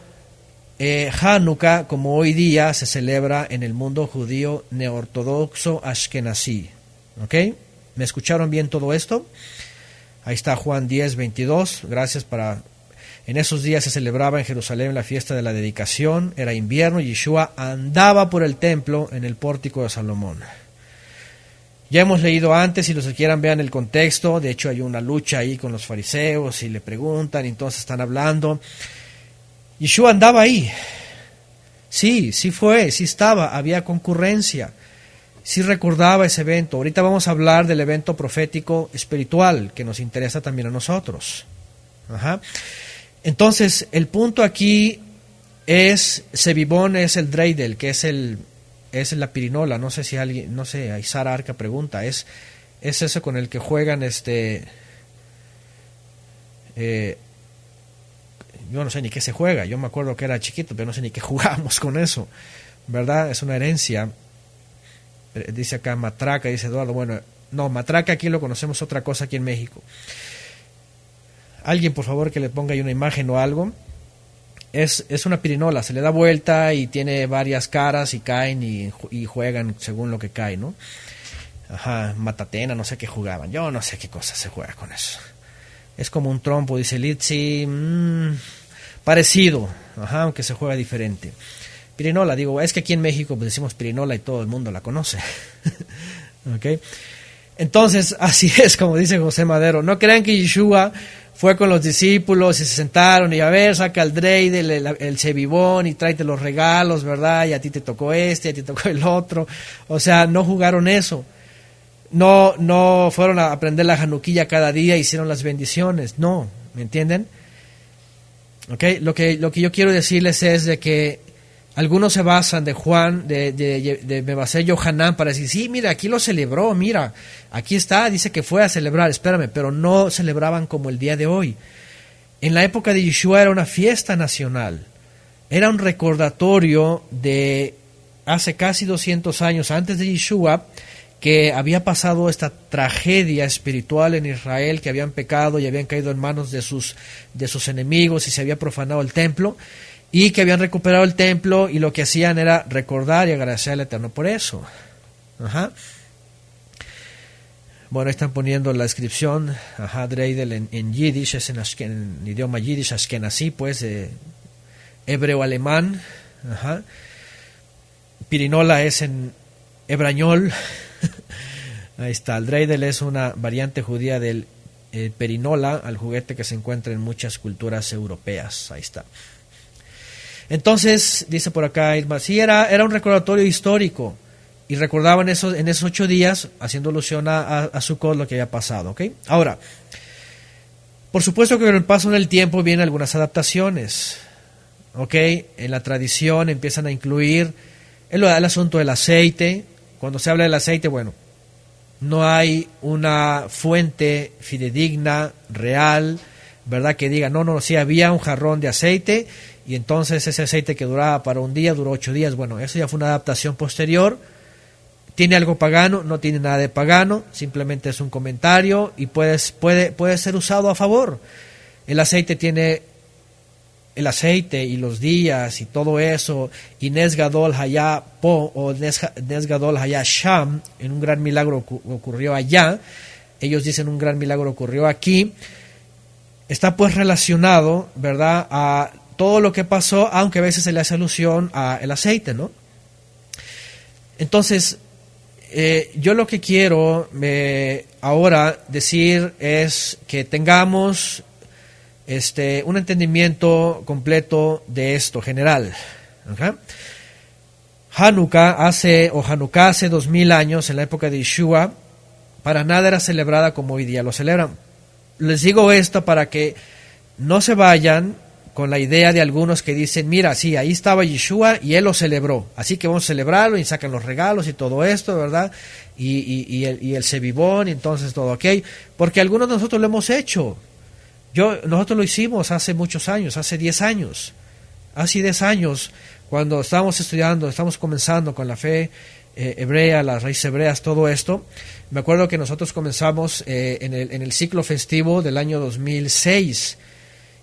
Hanukkah como hoy día se celebra en el mundo judío neortodoxo ashkenazí. ¿Ok? ¿Me escucharon bien todo esto? Ahí está Juan 10, 22. Gracias para... En esos días se celebraba en Jerusalén la fiesta de la dedicación. Era invierno y Yeshua andaba por el templo en el pórtico de Salomón. Ya hemos leído antes, si los que quieran vean el contexto. De hecho hay una lucha ahí con los fariseos y le preguntan y entonces están hablando. Yeshua andaba ahí. Sí fue, sí estaba, había concurrencia. Sí recordaba ese evento. Ahorita vamos a hablar del evento profético espiritual que nos interesa también a nosotros. Ajá. Entonces, el punto aquí es, Sebibón es el dreidel, que es la pirinola. No sé si alguien, no sé, Aizara Arca pregunta, es eso con el que juegan yo no sé ni qué se juega. Yo me acuerdo que era chiquito, pero no sé ni qué jugábamos con eso, ¿verdad? Es una herencia. Dice acá matraca, dice Eduardo. Bueno, no, matraca aquí lo conocemos otra cosa aquí en México. Alguien, por favor, que le ponga ahí una imagen o algo. Es una pirinola, se le da vuelta y tiene varias caras y caen y juegan según lo que cae, ¿no? Ajá, matatena, no sé qué jugaban. Yo no sé qué cosa se juega con eso. Es como un trompo, dice Litsi. Parecido, ajá, aunque se juega diferente. Pirinola, digo, es que aquí en México pues decimos pirinola y todo el mundo la conoce. ¿Okay? Entonces, así es como dice José Madero. No crean que Yeshua fue con los discípulos y se sentaron y a ver, saca el dreidel, el cebibón y tráete los regalos, ¿verdad? Y a ti te tocó este, y a ti te tocó el otro. O sea, no jugaron eso. No fueron a aprender la januquilla cada día y hicieron las bendiciones. No, ¿me entienden? ¿Okay? Lo que yo quiero decirles es de que algunos se basan de Juan, de Mebasé Yohanan para decir, sí, mira, aquí lo celebró, mira, aquí está, dice que fue a celebrar, espérame, pero no celebraban como el día de hoy. En la época de Yeshua era una fiesta nacional, era un recordatorio de hace casi 200 años antes de Yeshua, que había pasado esta tragedia espiritual en Israel, que habían pecado y habían caído en manos de sus enemigos y se había profanado el templo, y que habían recuperado el templo y lo que hacían era recordar y agradecer al Eterno por eso. Ajá. Bueno, ahí están poniendo la descripción. Ajá, dreidel en Yiddish, es en idioma Yiddish, ashkenazí, pues, hebreo-alemán. Ajá. Pirinola es en hebrañol. Ahí está, el dreidel es una variante judía del perinola, al juguete que se encuentra en muchas culturas europeas. Ahí está. Entonces, dice por acá Irma, sí, era un recordatorio histórico y recordaban en esos 8 días, haciendo alusión a Sukkot, lo que había pasado, ¿ok? Ahora, por supuesto que con el paso del tiempo vienen algunas adaptaciones, ¿ok? En la tradición empiezan a incluir el asunto del aceite. Cuando se habla del aceite, bueno, no hay una fuente fidedigna, real, ¿verdad? Que diga, no, sí había un jarrón de aceite y entonces ese aceite que duraba para un día, duró 8 días. Bueno, eso ya fue una adaptación posterior. ¿Tiene algo pagano? No tiene nada de pagano, simplemente es un comentario y puede ser usado a favor. El aceite y los días y todo eso, y Nes Gadol Haya Po o Nes Gadol Haya Sham, en un gran milagro ocurrió allá, ellos dicen un gran milagro ocurrió aquí, está pues relacionado, ¿verdad?, a todo lo que pasó, aunque a veces se le hace alusión al aceite, ¿no? Entonces, yo lo que quiero ahora decir es que tengamos un entendimiento completo de esto, general. ¿Okay? Hanukkah hace 2000 años, en la época de Yeshua, para nada era celebrada como hoy día lo celebran. Les digo esto para que no se vayan con la idea de algunos que dicen, mira, sí, ahí estaba Yeshua y él lo celebró, así que vamos a celebrarlo y sacan los regalos y todo esto, ¿verdad? Y el cebibón y entonces todo, ¿ok? Porque algunos de nosotros lo hemos hecho. Nosotros lo hicimos hace muchos años, hace 10 años, cuando estábamos estudiando, estamos comenzando con la fe hebrea, las raíces hebreas, todo esto. Me acuerdo que nosotros comenzamos en el ciclo festivo del año 2006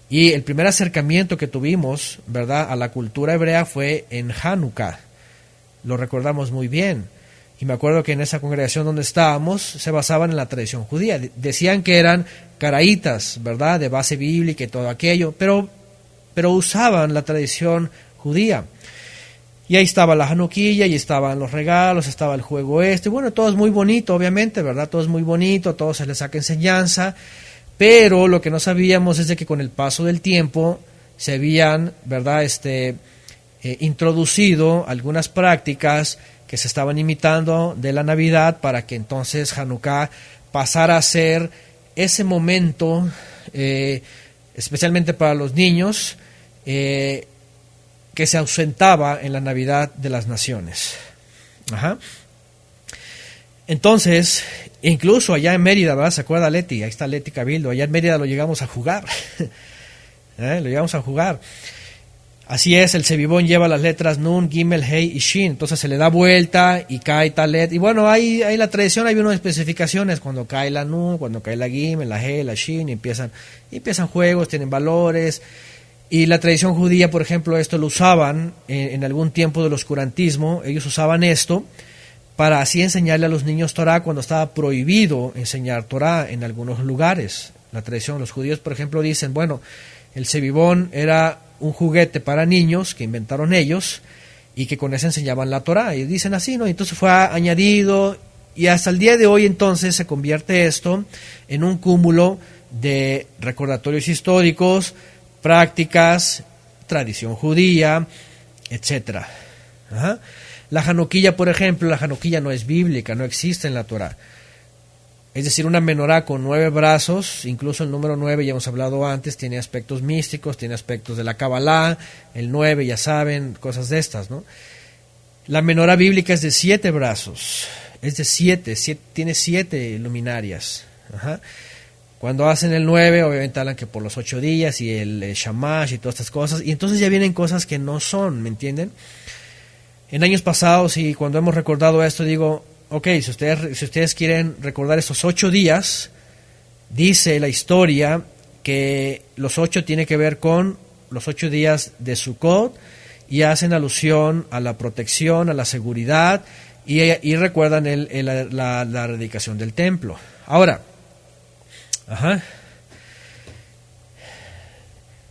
y el primer acercamiento que tuvimos, ¿verdad?, a la cultura hebrea fue en Hanukkah. Lo recordamos muy bien. y me acuerdo que en esa congregación donde estábamos se basaban en la tradición judía. Decían que eran caraítas, ¿verdad?, de base bíblica y todo aquello, pero usaban la tradición judía. Y ahí estaba la Hanukkah, y estaban los regalos, estaba el juego bueno, todo es muy bonito, obviamente, ¿verdad? Todo es muy bonito, todo se le saca enseñanza, pero lo que no sabíamos es de que con el paso del tiempo se habían, ¿verdad?, introducido algunas prácticas que se estaban imitando de la Navidad para que entonces Hanukkah pasara a ser ese momento, especialmente para los niños, que se ausentaba en la Navidad de las naciones. Ajá. Entonces, incluso allá en Mérida, ¿verdad? ¿Se acuerda Leti? Ahí está Leti Cabildo. Allá en Mérida lo llegamos a jugar. Lo llegamos a jugar. Así es, el Sevibón lleva las letras Nun, Gimel, Hei y Shin. Entonces se le da vuelta y cae tal letra. Y bueno, ahí la tradición, hay unas especificaciones. Cuando cae la Nun, cuando cae la Gimel, la Hei, la Shin, y empiezan juegos, tienen valores. Y la tradición judía, por ejemplo, esto lo usaban en algún tiempo del oscurantismo. Ellos usaban esto para así enseñarle a los niños Torah cuando estaba prohibido enseñar Torah en algunos lugares. La tradición, los judíos, por ejemplo, dicen, bueno, el Sevibón era un juguete para niños que inventaron ellos y que con eso enseñaban la Torah. Y dicen así, ¿no? Entonces fue añadido y hasta el día de hoy entonces se convierte esto en un cúmulo de recordatorios históricos, prácticas, tradición judía, etcétera. Ajá. La Hanukkah, por ejemplo, la Hanukkah no es bíblica, no existe en la Torah. Es decir, una menorá con 9 brazos, incluso el número 9, ya hemos hablado antes, tiene aspectos místicos, tiene aspectos de la Kabbalah, el 9, ya saben, cosas de estas, ¿no? La menorá bíblica es de 7 brazos, es de 7, tiene 7 luminarias. Ajá. Cuando hacen el 9, obviamente hablan que por los 8 días y el Shamash y todas estas cosas, y entonces ya vienen cosas que no son, ¿me entienden? En años pasados, y cuando hemos recordado esto, digo, ok, si ustedes quieren recordar estos 8 días, dice la historia que los 8 tiene que ver con los 8 días de Sukkot y hacen alusión a la protección, a la seguridad y recuerdan la dedicación del templo. Ahora,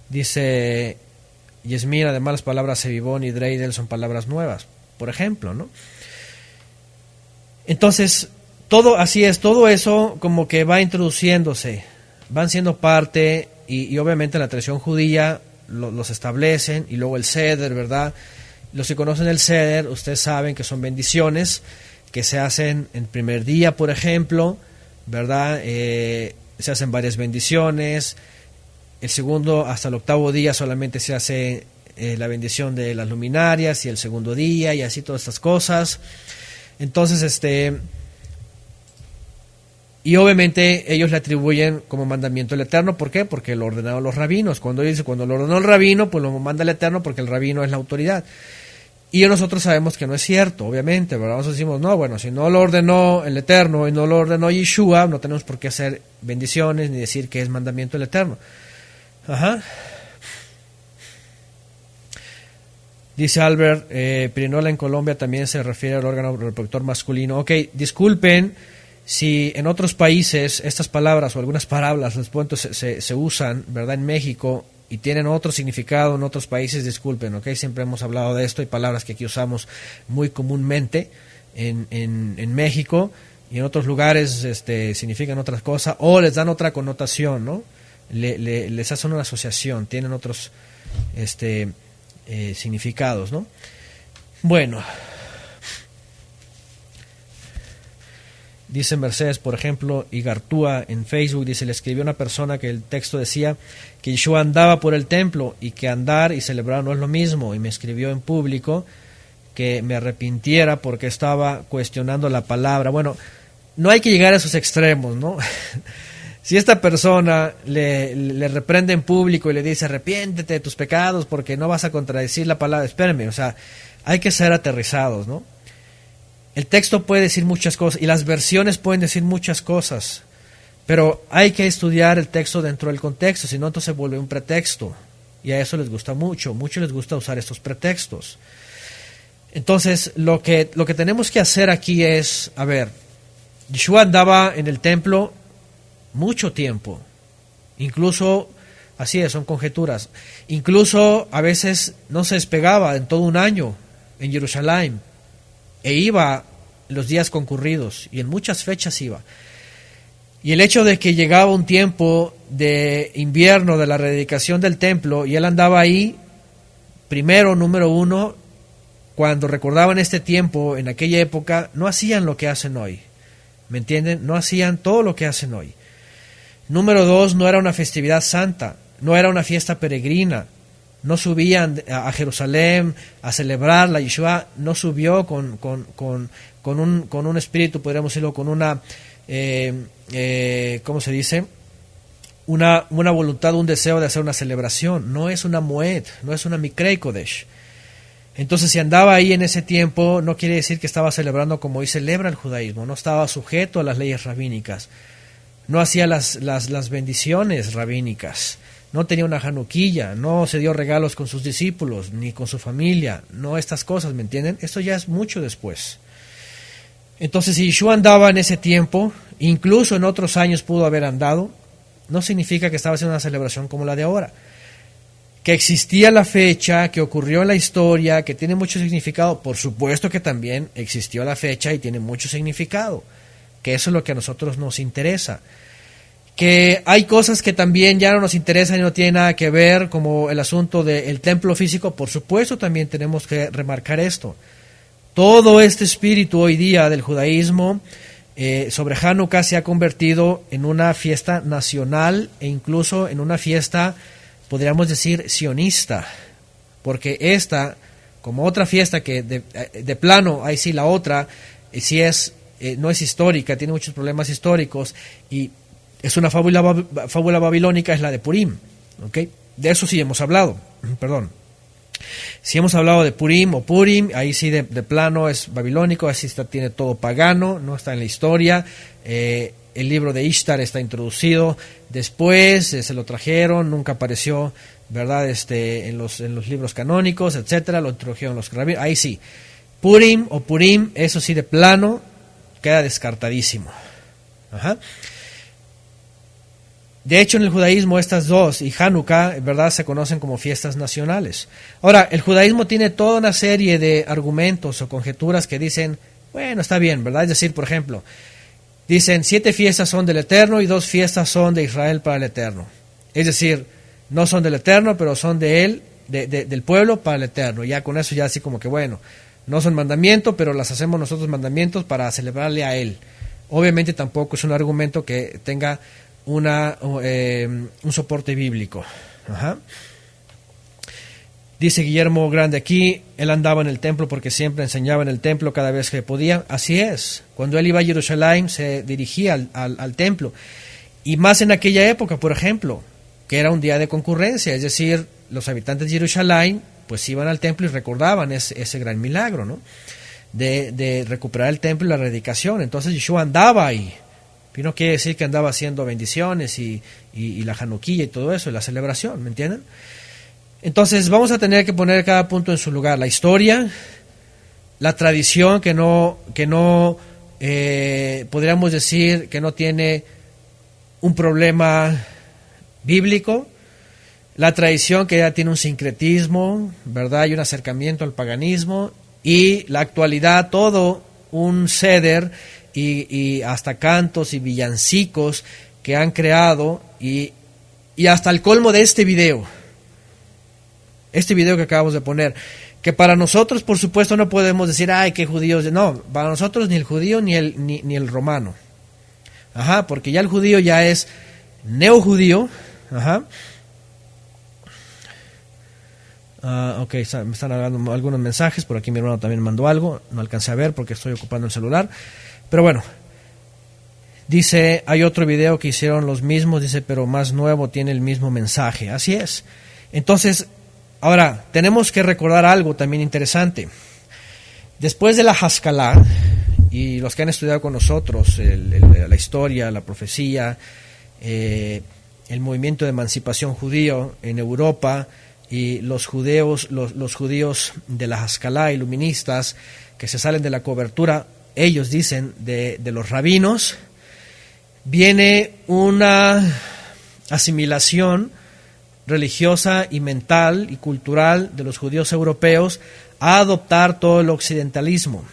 dice Yasmín, además las palabras Sevibón y Dreidel son palabras nuevas, por ejemplo, ¿no? Entonces, todo así es, todo eso como que va introduciéndose, van siendo parte y obviamente la tradición judía los establecen y luego el Seder, ¿verdad? Los que conocen el Seder, ustedes saben que son bendiciones que se hacen en el primer día, por ejemplo, ¿verdad? Se hacen varias bendiciones, el segundo hasta el 8º día solamente se hace la bendición de las luminarias y el segundo día y así todas estas cosas. Entonces, y obviamente ellos le atribuyen como mandamiento el Eterno. ¿Por qué? Porque lo ordenaron los rabinos. Cuando lo ordenó el rabino, pues lo manda el Eterno porque el rabino es la autoridad. Y nosotros sabemos que no es cierto, obviamente, ¿verdad? Nosotros decimos, no, bueno, si no lo ordenó el Eterno y no lo ordenó Yeshua, no tenemos por qué hacer bendiciones ni decir que es mandamiento el Eterno. Ajá. Dice Albert, pirinola en Colombia también se refiere al órgano reproductor masculino. Ok, disculpen si en otros países estas palabras o algunas palabras, les cuento, se usan, ¿verdad?, en México y tienen otro significado en otros países, disculpen, ok, siempre hemos hablado de esto, hay palabras que aquí usamos muy comúnmente en México y en otros lugares significan otras cosas o les dan otra connotación, ¿no? Les hacen una asociación, tienen otros significados, ¿no? Bueno, dice Mercedes, por ejemplo, Igartúa en Facebook, dice, le escribió una persona que el texto decía que Yeshua andaba por el templo y que andar y celebrar no es lo mismo, y me escribió en público que me arrepintiera porque estaba cuestionando la palabra. Bueno, no hay que llegar a esos extremos, ¿no? Si esta persona le reprende en público y le dice arrepiéntete de tus pecados porque no vas a contradecir la palabra, espérenme, o sea, hay que ser aterrizados, ¿no? El texto puede decir muchas cosas y las versiones pueden decir muchas cosas, pero hay que estudiar el texto dentro del contexto, si no entonces se vuelve un pretexto y a eso les gusta mucho les gusta usar estos pretextos. Entonces, lo que tenemos que hacer aquí es, a ver, Yeshua andaba en el templo mucho tiempo, incluso, así es, son conjeturas, incluso a veces no se despegaba en todo un año en Jerusalén, e iba los días concurridos, y en muchas fechas iba. Y el hecho de que llegaba un tiempo de invierno de la rededicación del templo, y él andaba ahí, primero, número uno, cuando recordaban este tiempo, en aquella época, no hacían lo que hacen hoy. ¿Me entienden? No hacían todo lo que hacen hoy. Número dos, no era una festividad santa, no era una fiesta peregrina. No subían a Jerusalén a celebrar la Yeshua, no subió con un espíritu, podríamos decirlo, con una, ¿cómo se dice? Una voluntad, un deseo de hacer una celebración. No es una Moed, no es una Mikrei Kodesh. Entonces, si andaba ahí en ese tiempo, no quiere decir que estaba celebrando como hoy celebra el judaísmo, no estaba sujeto a las leyes rabínicas, no hacía las bendiciones rabínicas, no tenía una januquilla, no se dio regalos con sus discípulos, ni con su familia, no estas cosas, ¿me entienden? Esto ya es mucho después. Entonces, si Yeshua andaba en ese tiempo, incluso en otros años pudo haber andado, no significa que estaba haciendo una celebración como la de ahora. Que existía la fecha, que ocurrió en la historia, que tiene mucho significado, por supuesto que también existió la fecha y tiene mucho significado, que eso es lo que a nosotros nos interesa. Que hay cosas que también ya no nos interesan y no tienen nada que ver, como el asunto del templo físico, por supuesto también tenemos que remarcar esto. Todo este espíritu hoy día del judaísmo sobre Hanukkah se ha convertido en una fiesta nacional e incluso en una fiesta, podríamos decir, sionista, porque esta, como otra fiesta que de plano, ahí sí la otra, sí no es histórica, tiene muchos problemas históricos, y es una fábula babilónica, es la de Purim, ¿okay? De eso sí hemos hablado, perdón. Si hemos hablado de Purim o Purim, ahí sí de plano es babilónico, así tiene todo pagano, no está en la historia. El libro de Ishtar está introducido después, se lo trajeron, nunca apareció, ¿verdad? En los libros canónicos, etcétera, lo introdujeron los rabinos, ahí sí. Purim o Purim, eso sí de plano, queda descartadísimo. Ajá. De hecho, en el judaísmo estas dos y Hanukkah, ¿verdad?, se conocen como fiestas nacionales. Ahora, el judaísmo tiene toda una serie de argumentos o conjeturas que dicen, bueno, está bien, ¿verdad? Es decir, por ejemplo, dicen 7 fiestas son del Eterno y 2 fiestas son de Israel para el Eterno. Es decir, no son del Eterno, pero son de él, del pueblo para el Eterno. Ya con eso ya así como que, bueno, no son mandamiento, pero las hacemos nosotros mandamientos para celebrarle a él. Obviamente tampoco es un argumento que tenga un soporte bíblico. Ajá. Dice Guillermo Grande aquí, él andaba en el templo porque siempre enseñaba en el templo cada vez que podía. Así es, cuando él iba a Jerusalén se dirigía al templo. Y más en aquella época, por ejemplo, que era un día de concurrencia, es decir, los habitantes de Jerusalén pues iban al templo y recordaban ese gran milagro, ¿no? De recuperar el templo y la rededicación. Entonces Yeshua andaba ahí. Y no quiere decir que andaba haciendo bendiciones y la januquilla y todo eso, y la celebración, ¿me entienden? Entonces vamos a tener que poner cada punto en su lugar. La historia, la tradición que no podríamos decir que no tiene un problema bíblico, la tradición que ya tiene un sincretismo, ¿verdad? Y un acercamiento al paganismo, y la actualidad, todo un ceder y hasta cantos y villancicos que han creado y hasta el colmo de este video que acabamos de poner, que para nosotros por supuesto no podemos decir, ay, qué judíos, no, para nosotros ni el judío ni el romano, ajá, porque ya el judío ya es neojudío, ajá. Ok, me están hablando algunos mensajes, por aquí mi hermano también mandó algo, no alcancé a ver porque estoy ocupando el celular. Pero bueno, dice, hay otro video que hicieron los mismos, dice, pero más nuevo, tiene el mismo mensaje. Así es. Entonces, ahora, tenemos que recordar algo también interesante. Después de la Haskalah, y los que han estudiado con nosotros la historia, la profecía, el movimiento de emancipación judío en Europa, y los judíos de la Haskalah, iluministas, que se salen de la cobertura, ellos dicen, de los rabinos, viene una asimilación religiosa y mental y cultural de los judíos europeos a adoptar todo el occidentalismo.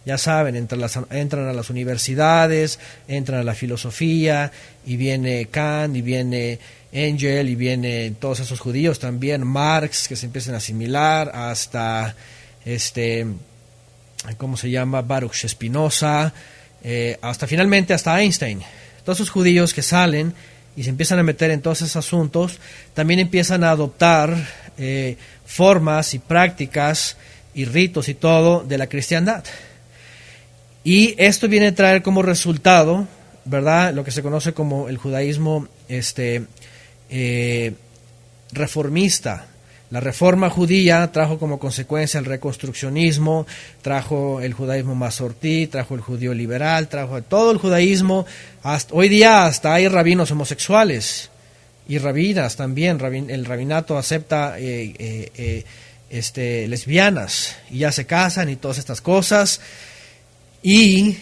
Ya saben, entran a las universidades, entran a la filosofía, y viene Kant, y viene Engel, y viene todos esos judíos también, Marx, que se empiezan a asimilar, hasta ¿cómo se llama? Baruch Spinoza, hasta finalmente hasta Einstein. Todos esos judíos que salen y se empiezan a meter en todos esos asuntos, también empiezan a adoptar formas y prácticas y ritos y todo de la cristiandad. Y esto viene a traer como resultado, ¿verdad?, lo que se conoce como el judaísmo reformista. La reforma judía trajo como consecuencia el reconstruccionismo, trajo el judaísmo masortí, trajo el judío liberal, trajo todo el judaísmo. Hoy día hasta hay rabinos homosexuales y rabinas también. El rabinato acepta lesbianas y ya se casan y todas estas cosas. Y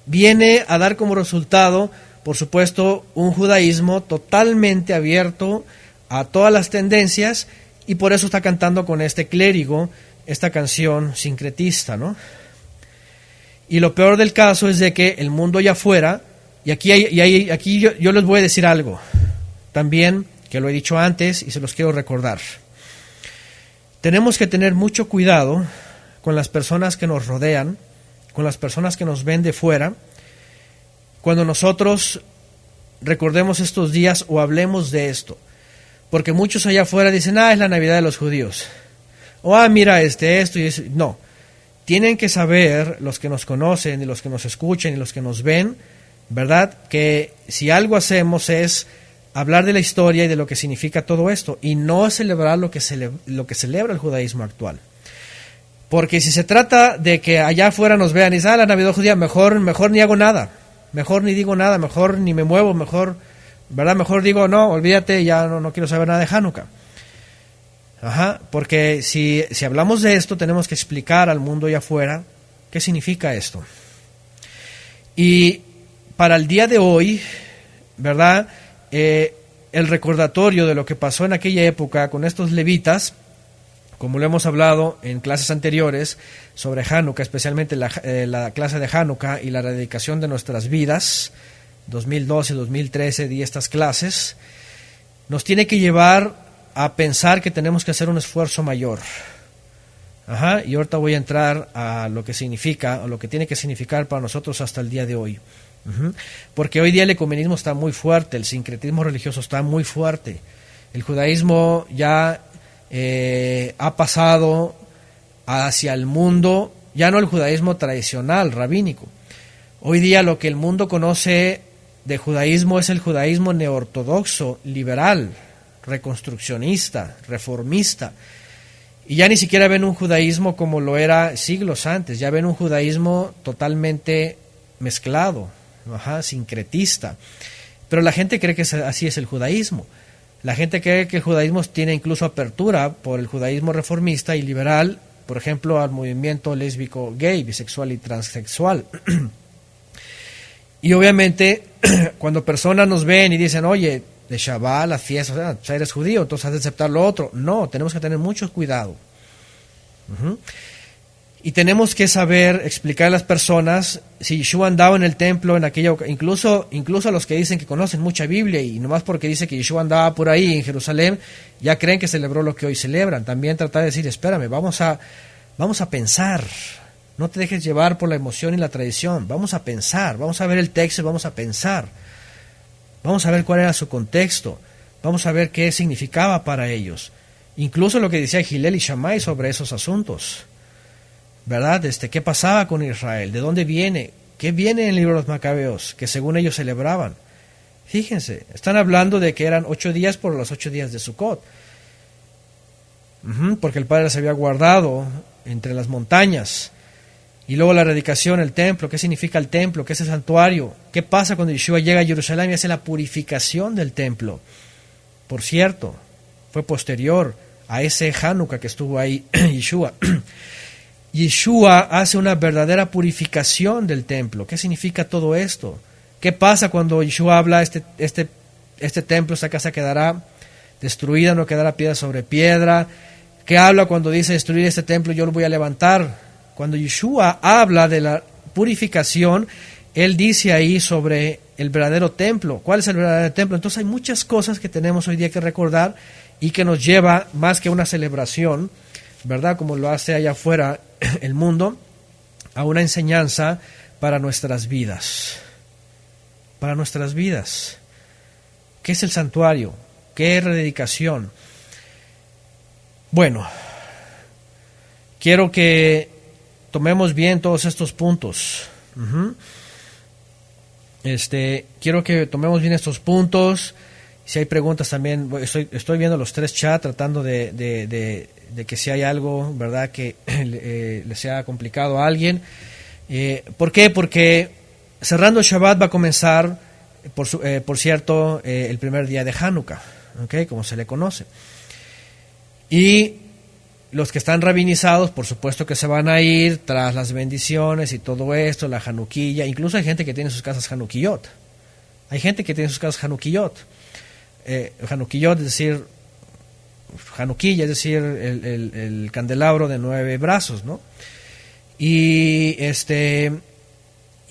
viene a dar como resultado, por supuesto, un judaísmo totalmente abierto a todas las tendencias, y por eso está cantando con este clérigo esta canción sincretista, ¿no? Y lo peor del caso es de que el mundo allá afuera, y aquí yo les voy a decir algo también, que lo he dicho antes y se los quiero recordar. Tenemos que tener mucho cuidado con las personas que nos rodean, con las personas que nos ven de fuera, cuando nosotros recordemos estos días o hablemos de esto. Porque muchos allá afuera dicen, es la Navidad de los judíos. O, mira, esto y eso. No. Tienen que saber, los que nos conocen, y los que nos escuchan, y los que nos ven, ¿verdad?, que si algo hacemos es hablar de la historia y de lo que significa todo esto, y no celebrar lo que celebra el judaísmo actual. Porque si se trata de que allá afuera nos vean y dicen, la Navidad judía, mejor ni hago nada, mejor ni digo nada, mejor ni me muevo, mejor, ¿verdad? Mejor digo, no, olvídate, ya no quiero saber nada de Hanukkah. Porque si hablamos de esto, tenemos que explicar al mundo allá afuera qué significa esto. Y para el día de hoy, ¿verdad?, el recordatorio de lo que pasó en aquella época con estos levitas, como lo hemos hablado en clases anteriores sobre Hanukkah, especialmente la clase de Hanukkah y la dedicación de nuestras vidas, 2012 y 2013 di estas clases, nos tiene que llevar a pensar que tenemos que hacer un esfuerzo mayor. Y ahorita voy a entrar a lo que significa, o lo que tiene que significar para nosotros hasta el día de hoy. Porque hoy día el ecumenismo está muy fuerte, el sincretismo religioso está muy fuerte. El judaísmo ya ha pasado hacia el mundo, ya no el judaísmo tradicional, rabínico. Hoy día lo que el mundo conoce de judaísmo es el judaísmo neortodoxo, liberal, reconstruccionista, reformista. Y ya ni siquiera ven un judaísmo como lo era siglos antes, ya ven un judaísmo totalmente mezclado, sincretista. Pero la gente cree que así es el judaísmo. La gente cree que el judaísmo tiene incluso apertura por el judaísmo reformista y liberal, por ejemplo, al movimiento lésbico, gay, bisexual y transexual. Y obviamente, cuando personas nos ven y dicen, oye, de Shabbat, la fiesta, eres judío, entonces has de aceptar lo otro. No, tenemos que tener mucho cuidado. Y tenemos que saber explicar a las personas, si Yeshua andaba en el templo en aquella incluso a los que dicen que conocen mucha Biblia y nomás porque dice que Yeshua andaba por ahí en Jerusalén, ya creen que celebró lo que hoy celebran. También tratar de decir, espérame, vamos a pensar, no te dejes llevar por la emoción y la tradición, vamos a pensar, vamos a ver el texto y vamos a pensar, vamos a ver cuál era su contexto, vamos a ver qué significaba para ellos, incluso lo que decía Hillel y Shammai sobre esos asuntos. ¿Verdad? ¿Qué pasaba con Israel? ¿De dónde viene? ¿Qué viene en el libro de los Macabeos? Que según ellos celebraban. Fíjense, están hablando de que eran 8 días por los 8 días de Sukkot. Porque el Padre se había guardado entre las montañas. Y luego la dedicación, el templo. ¿Qué significa el templo? ¿Qué es el santuario? ¿Qué pasa cuando Yeshua llega a Jerusalén y hace la purificación del templo? por cierto, fue posterior a ese Hanukkah que estuvo ahí Yeshua. Yeshua hace una verdadera purificación del templo. ¿Qué significa todo esto? ¿Qué pasa cuando Yeshua habla, este templo, esta casa quedará destruida, no quedará piedra sobre piedra? ¿Qué habla cuando dice destruir este templo, yo lo voy a levantar? Cuando Yeshua habla de la purificación, él dice ahí sobre el verdadero templo. ¿Cuál es el verdadero templo? Entonces hay muchas cosas que tenemos hoy día que recordar y que nos lleva, más que una celebración, ¿verdad?, como lo hace allá afuera el mundo, a una enseñanza para nuestras vidas. Para nuestras vidas. ¿Qué es el santuario? ¿Qué es rededicación? Bueno, quiero que tomemos bien todos estos puntos. Quiero que tomemos bien estos puntos. Si hay preguntas también, estoy viendo los tres chats, tratando de que si hay algo, ¿verdad?, que le sea complicado a alguien. ¿Por qué? Porque cerrando Shabbat va a comenzar, por cierto, el primer día de Hanukkah, ¿okay?, como se le conoce. Y los que están rabinizados, por supuesto que se van a ir tras las bendiciones y todo esto, la Hanukkilla. Incluso hay gente que tiene sus casas Hanukkiyot. Hay gente que tiene sus casas Hanukkiyot. Hanukkiyot, es decir, Hanukkilla, es decir, el candelabro de 9 brazos, ¿no? Y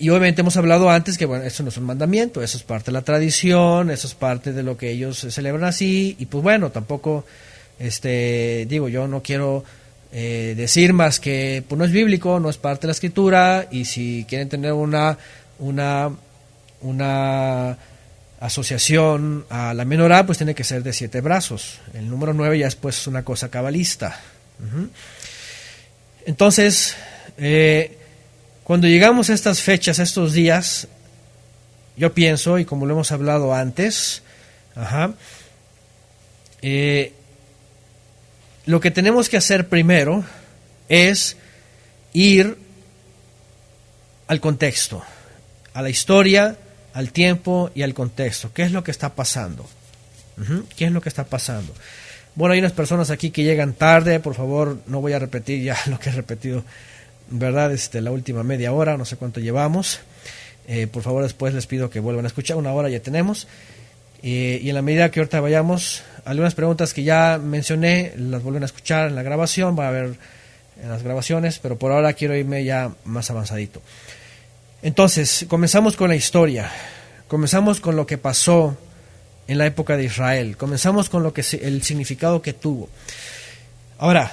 obviamente hemos hablado antes que, bueno, eso no es un mandamiento, eso es parte de la tradición, eso es parte de lo que ellos celebran así, y pues bueno, tampoco, yo no quiero decir más que pues no es bíblico, no es parte de la escritura, y si quieren tener una asociación a la menorá, pues tiene que ser de 7 brazos. El número 9 ya es pues una cosa cabalista. Entonces, cuando llegamos a estas fechas, a estos días, yo pienso, y como lo hemos hablado antes, lo que tenemos que hacer primero es ir al contexto, a la historia, al tiempo y al contexto. ¿Qué es lo que está pasando? ¿Qué es lo que está pasando? Bueno, hay unas personas aquí que llegan tarde, por favor, no voy a repetir ya lo que he repetido, ¿verdad? La última media hora, no sé cuánto llevamos. Por favor, después les pido que vuelvan a escuchar, 1 hora ya tenemos. Y en la medida que ahorita vayamos, algunas preguntas que ya mencioné, las vuelven a escuchar en la grabación, va a haber en las grabaciones, pero por ahora quiero irme ya más avanzadito. Entonces, comenzamos con la historia, comenzamos con lo que pasó en la época de Israel, comenzamos con el significado que tuvo. Ahora,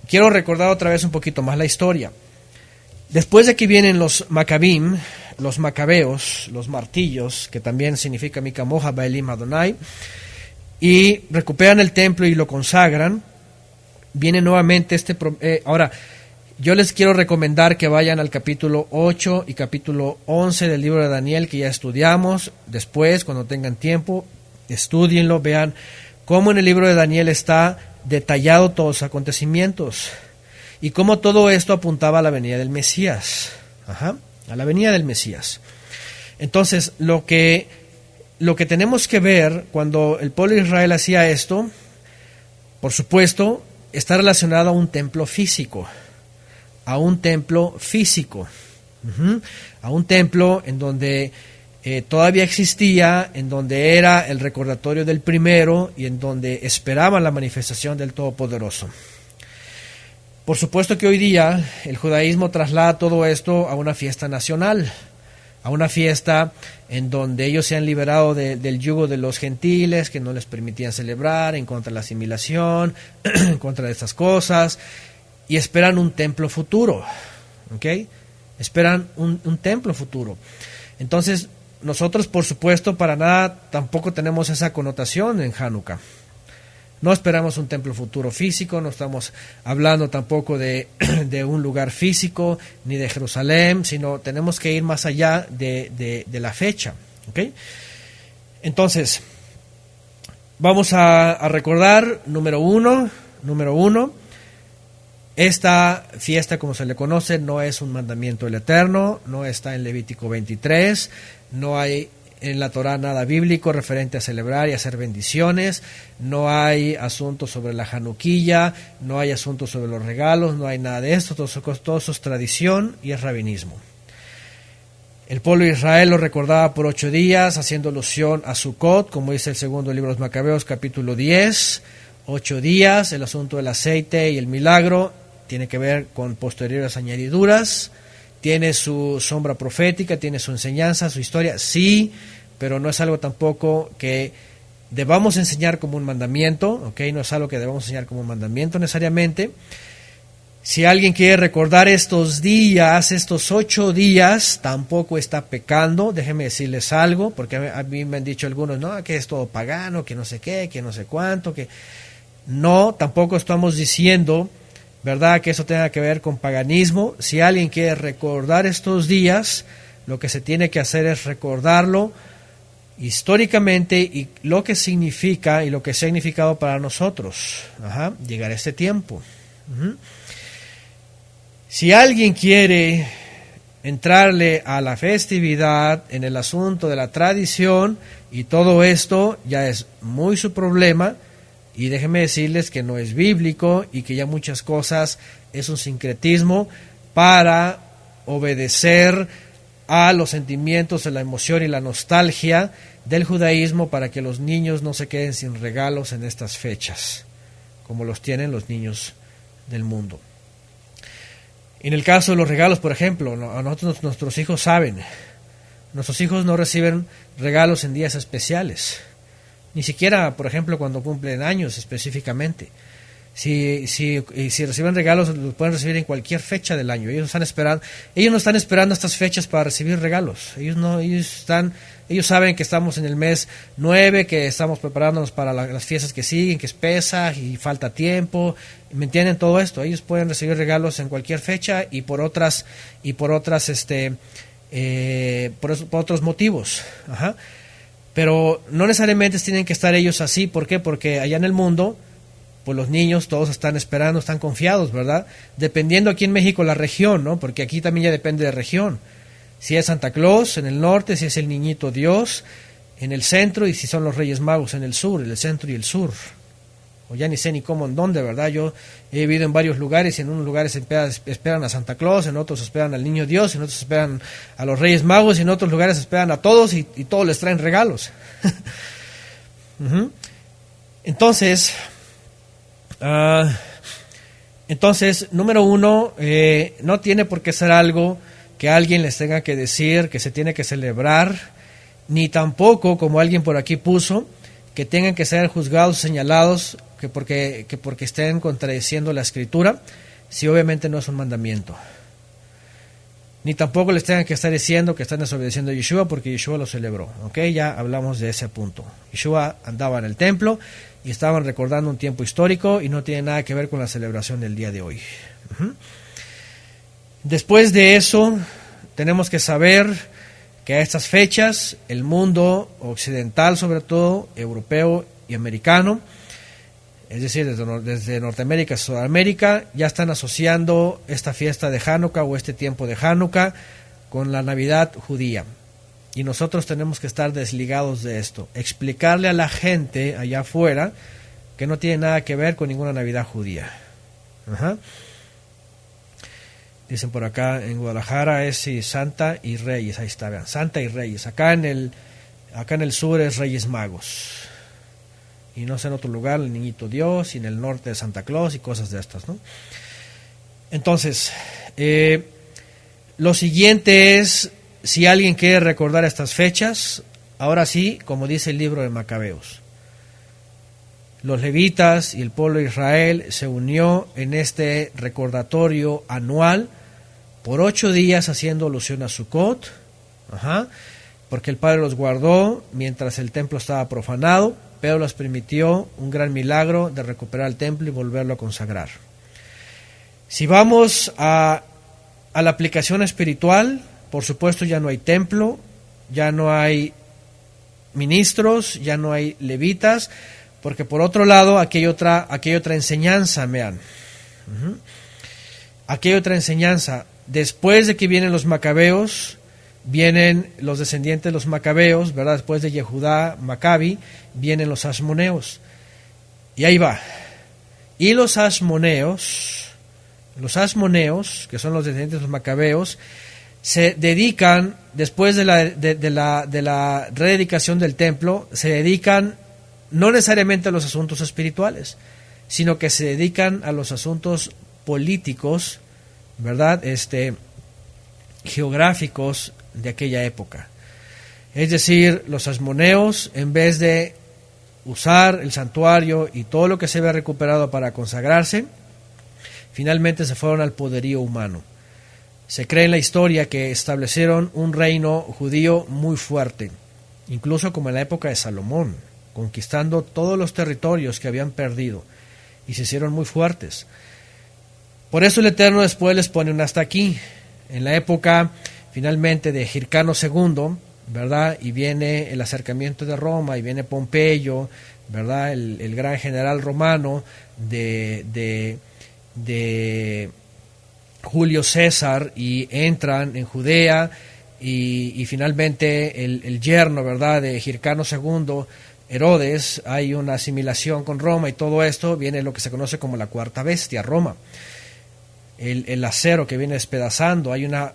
quiero recordar otra vez un poquito más la historia. Después de que vienen los Maccabim, los macabeos, los martillos, que también significa Mikamoja Baelim Adonai, y recuperan el templo y lo consagran, viene nuevamente ahora, yo les quiero recomendar que vayan al capítulo 8 y capítulo 11 del libro de Daniel, que ya estudiamos. Después, cuando tengan tiempo, estudienlo, vean cómo en el libro de Daniel está detallado todos los acontecimientos y cómo todo esto apuntaba a la venida del Mesías. A la venida del Mesías. Entonces, lo que tenemos que ver cuando el pueblo de Israel hacía esto, por supuesto, está relacionado a un templo físico. A un templo físico, a un templo en donde todavía existía, en donde era el recordatorio del primero y en donde esperaban la manifestación del Todopoderoso. Por supuesto que hoy día el judaísmo traslada todo esto a una fiesta nacional, a una fiesta en donde ellos se han liberado del yugo de los gentiles que no les permitían celebrar, en contra de la asimilación, en contra de estas cosas. Y esperan un templo futuro, ¿ok? Esperan un templo futuro. Entonces, nosotros, por supuesto, para nada tampoco tenemos esa connotación en Hanukkah. No esperamos un templo futuro físico, no estamos hablando tampoco de un lugar físico, ni de Jerusalén, sino tenemos que ir más allá de la fecha, ¿ok? Entonces, vamos a recordar, número uno, esta fiesta, como se le conoce, no es un mandamiento del Eterno, no está en Levítico 23, no hay en la Torá nada bíblico referente a celebrar y hacer bendiciones, no hay asuntos sobre la Januquilla, no hay asuntos sobre los regalos, no hay nada de esto, todo eso es tradición y es rabinismo. El pueblo de Israel lo recordaba por 8 días, haciendo alusión a Sukkot, como dice el segundo libro de los Macabeos, capítulo 10, 8 días, el asunto del aceite y el milagro, tiene que ver con posteriores añadiduras, tiene su sombra profética, tiene su enseñanza, su historia, sí, pero no es algo tampoco que debamos enseñar como un mandamiento, ¿ok? No es algo que debamos enseñar como un mandamiento necesariamente. Si alguien quiere recordar estos días, estos 8 días, tampoco está pecando. Déjenme decirles algo, porque a mí me han dicho algunos, no, que es todo pagano, que no sé qué, que no sé cuánto, que no, tampoco estamos diciendo, ¿verdad?, que eso tenga que ver con paganismo. Si alguien quiere recordar estos días, lo que se tiene que hacer es recordarlo históricamente y lo que significa y lo que ha significado para nosotros, llegar a este tiempo. Si alguien quiere entrarle a la festividad en el asunto de la tradición y todo esto, ya es muy su problema, y déjenme decirles que no es bíblico y que ya muchas cosas es un sincretismo para obedecer a los sentimientos, a la emoción y la nostalgia del judaísmo, para que los niños no se queden sin regalos en estas fechas, como los tienen los niños del mundo. En el caso de los regalos, por ejemplo, a nosotros, nuestros hijos saben, nuestros hijos no reciben regalos en días especiales, ni siquiera, por ejemplo, cuando cumplen años específicamente. Si reciben regalos, los pueden recibir en cualquier fecha del año. Ellos no están esperando estas fechas para recibir regalos. Ellos saben que estamos en el mes 9, que estamos preparándonos para las fiestas que siguen, que es Pesaj y falta tiempo. ¿Me entienden todo esto? Ellos pueden recibir regalos en cualquier fecha y por otros motivos. Pero no necesariamente tienen que estar ellos así. ¿Por qué? Porque allá en el mundo, pues los niños todos están esperando, están confiados, ¿verdad? Dependiendo aquí en México la región, ¿no? Porque aquí también ya depende de región. Si es Santa Claus en el norte, si es el Niñito Dios en el centro, y si son los Reyes Magos en el sur, el centro y el sur. O ya ni sé ni cómo, en dónde, ¿verdad? Yo he vivido en varios lugares, y en unos lugares esperan a Santa Claus, en otros esperan al Niño Dios, en otros esperan a los Reyes Magos, y en otros lugares esperan a todos y todos les traen regalos. Entonces, número uno, no tiene por qué ser algo que alguien les tenga que decir, que se tiene que celebrar, ni tampoco, como alguien por aquí puso, que tengan que ser juzgados, señalados, que porque estén contradiciendo la Escritura, si obviamente no es un mandamiento. Ni tampoco les tengan que estar diciendo que están desobedeciendo a Yeshua, porque Yeshua lo celebró. Ya hablamos de ese punto. Yeshua andaba en el templo y estaban recordando un tiempo histórico y no tiene nada que ver con la celebración del día de hoy. Después de eso, tenemos que saber que a estas fechas el mundo occidental, sobre todo europeo y americano, es decir, desde Norteamérica a Sudamérica, ya están asociando esta fiesta de Hanukkah o este tiempo de Hanukkah con la Navidad judía. Y nosotros tenemos que estar desligados de esto, explicarle a la gente allá afuera que no tiene nada que ver con ninguna Navidad judía. Dicen por acá, en Guadalajara es Santa y Reyes, ahí está, vean, Santa y Reyes. Acá en el sur es Reyes Magos. Y no sé en otro lugar, el Niñito Dios, y en el norte de Santa Claus y cosas de estas, ¿no? Entonces, lo siguiente es, si alguien quiere recordar estas fechas, ahora sí, como dice el libro de Macabeos, los levitas y el pueblo de Israel se unió en este recordatorio anual por 8 días haciendo alusión a Sukkot, porque el Padre los guardó mientras el templo estaba profanado, pero les permitió un gran milagro de recuperar el templo y volverlo a consagrar. Si vamos a la aplicación espiritual, por supuesto ya no hay templo, ya no hay ministros, ya no hay levitas, porque por otro lado aquí hay otra enseñanza, vean. Aquí hay otra enseñanza. Después de que vienen los Macabeos, vienen los descendientes de los macabeos, ¿verdad? Después de Yehudá, Maccabi, vienen los asmoneos. Y ahí va. Y los asmoneos, que son los descendientes de los macabeos, se dedican, después de la rededicación del templo, se dedican no necesariamente a los asuntos espirituales, sino que se dedican a los asuntos políticos, ¿verdad? Geográficos de aquella época. Es decir, los asmoneos, en vez de usar el santuario y todo lo que se había recuperado para consagrarse, finalmente se fueron al poderío humano. Se cree en la historia que establecieron un reino judío muy fuerte, incluso como en la época de Salomón, conquistando todos los territorios que habían perdido, y se hicieron muy fuertes. Por eso el Eterno después les pone un hasta aquí. En la época finalmente de Hircano II, ¿verdad? Y viene el acercamiento de Roma, y viene Pompeyo, ¿verdad? El gran general romano de Julio César, y entran en Judea, y finalmente el yerno, ¿verdad?, de Hircano II, Herodes, hay una asimilación con Roma, y todo esto viene lo que se conoce como la cuarta bestia, Roma. El acero que viene despedazando, hay una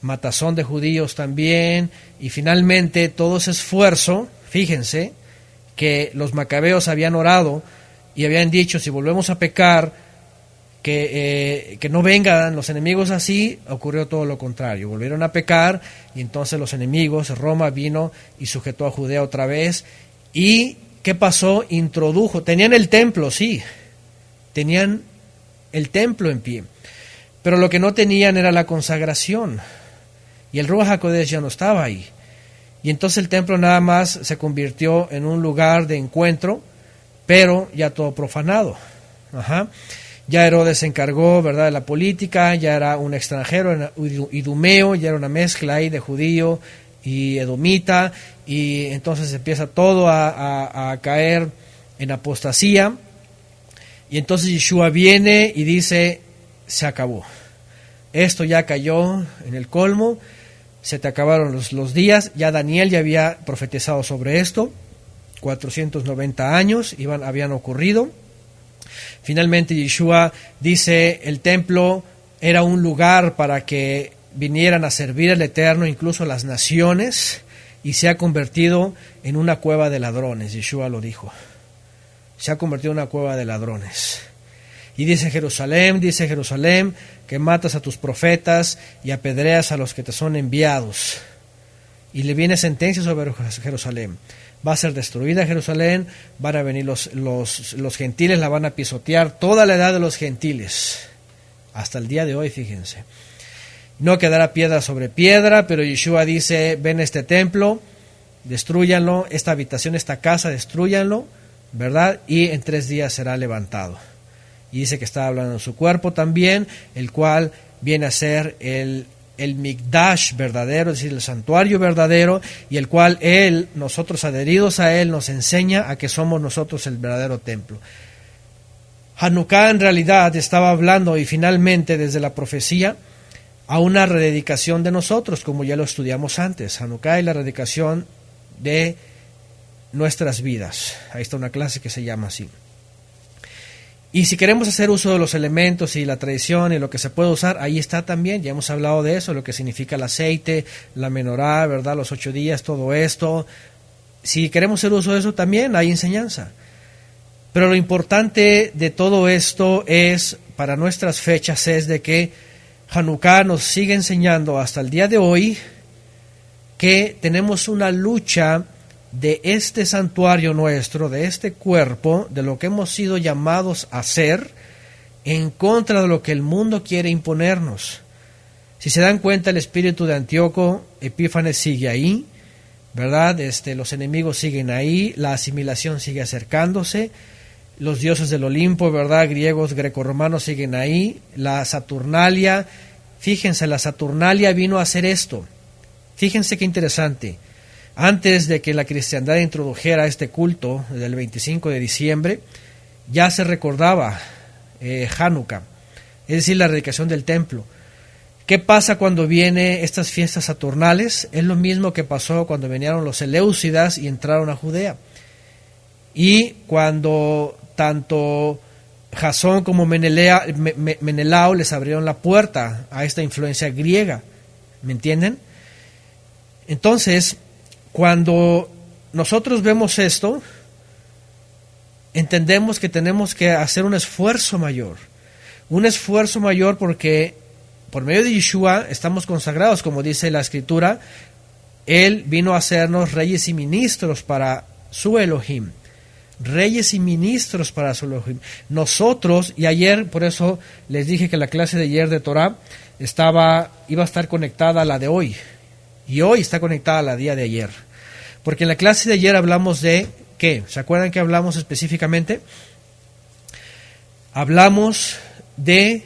matazón de judíos también, y finalmente todo ese esfuerzo, fíjense, que los macabeos habían orado y habían dicho, si volvemos a pecar, que no vengan los enemigos así, ocurrió todo lo contrario, volvieron a pecar, y entonces los enemigos, Roma vino y sujetó a Judea otra vez. ¿Y qué pasó? Introdujo, tenían el templo, sí, tenían el templo en pie, pero lo que no tenían era la consagración, y el Ruach HaKodesh ya no estaba ahí, y entonces el templo nada más se convirtió en un lugar de encuentro, pero ya todo profanado. Ya Herodes se encargó, ¿verdad?, de la política, ya era un extranjero, era idumeo, ya era una mezcla ahí de judío y edomita, y entonces empieza todo a caer en apostasía, y entonces Yeshua viene y dice, se acabó, esto ya cayó en el colmo, se te acabaron los días. Ya Daniel ya había profetizado sobre esto, 490 años habían ocurrido. Finalmente Yeshua dice, el templo era un lugar para que vinieran a servir al Eterno, incluso las naciones, y se ha convertido en una cueva de ladrones. Yeshua lo dijo, se ha convertido en una cueva de ladrones. Y dice Jerusalén, que matas a tus profetas y apedreas a los que te son enviados. Y le viene sentencia sobre Jerusalén. Va a ser destruida Jerusalén, van a venir los gentiles, la van a pisotear, toda la edad de los gentiles, hasta el día de hoy, fíjense. No quedará piedra sobre piedra, pero Yeshua dice, ven este templo, destrúyanlo, esta habitación, esta casa, destrúyanlo, ¿verdad? Y en 3 días será levantado. Y dice que está hablando de su cuerpo también, el cual viene a ser el Mikdash verdadero, es decir, el santuario verdadero, y el cual nosotros adheridos a él, nos enseña a que somos nosotros el verdadero templo. Hanukkah en realidad estaba hablando, y finalmente desde la profecía, a una rededicación de nosotros, como ya lo estudiamos antes. Hanukkah es la rededicación de nuestras vidas. Ahí está una clase que se llama así. Y si queremos hacer uso de los elementos y la tradición y lo que se puede usar, ahí está también, ya hemos hablado de eso, lo que significa el aceite, la menorá, ¿verdad?, los 8 días, todo esto. Si queremos hacer uso de eso también, hay enseñanza. Pero lo importante de todo esto es, para nuestras fechas, es de que Hanukkah nos sigue enseñando hasta el día de hoy que tenemos una lucha de este santuario nuestro, de este cuerpo, de lo que hemos sido llamados a ser, en contra de lo que el mundo quiere imponernos. Si se dan cuenta, el espíritu de Antíoco Epífanes sigue ahí, ¿verdad? Los enemigos siguen ahí, la asimilación sigue acercándose, los dioses del Olimpo, ¿verdad?, griegos, grecorromanos siguen ahí, la Saturnalia, fíjense, la Saturnalia vino a hacer esto. Fíjense qué interesante. Antes de que la cristiandad introdujera este culto del 25 de diciembre, ya se recordaba Hanukkah, es decir, la dedicación del templo, ¿Qué pasa cuando vienen estas fiestas saturnales? Es lo mismo que pasó cuando vinieron los Seleucidas y entraron a Judea. Y cuando tanto Jasón como Menelao les abrieron la puerta a esta influencia griega. ¿Me entienden? Entonces, cuando nosotros vemos esto, entendemos que tenemos que hacer un esfuerzo mayor. Un esfuerzo mayor porque por medio de Yeshua estamos consagrados, como dice la Escritura. Él vino a hacernos reyes y ministros para su Elohim. Reyes y ministros para su Elohim. Nosotros, y ayer, por eso les dije que la clase de ayer de Torah iba a estar conectada a la de hoy. Y hoy está conectada a la día de ayer. Porque en la clase de ayer hablamos de ¿qué? ¿Se acuerdan que hablamos específicamente? Hablamos de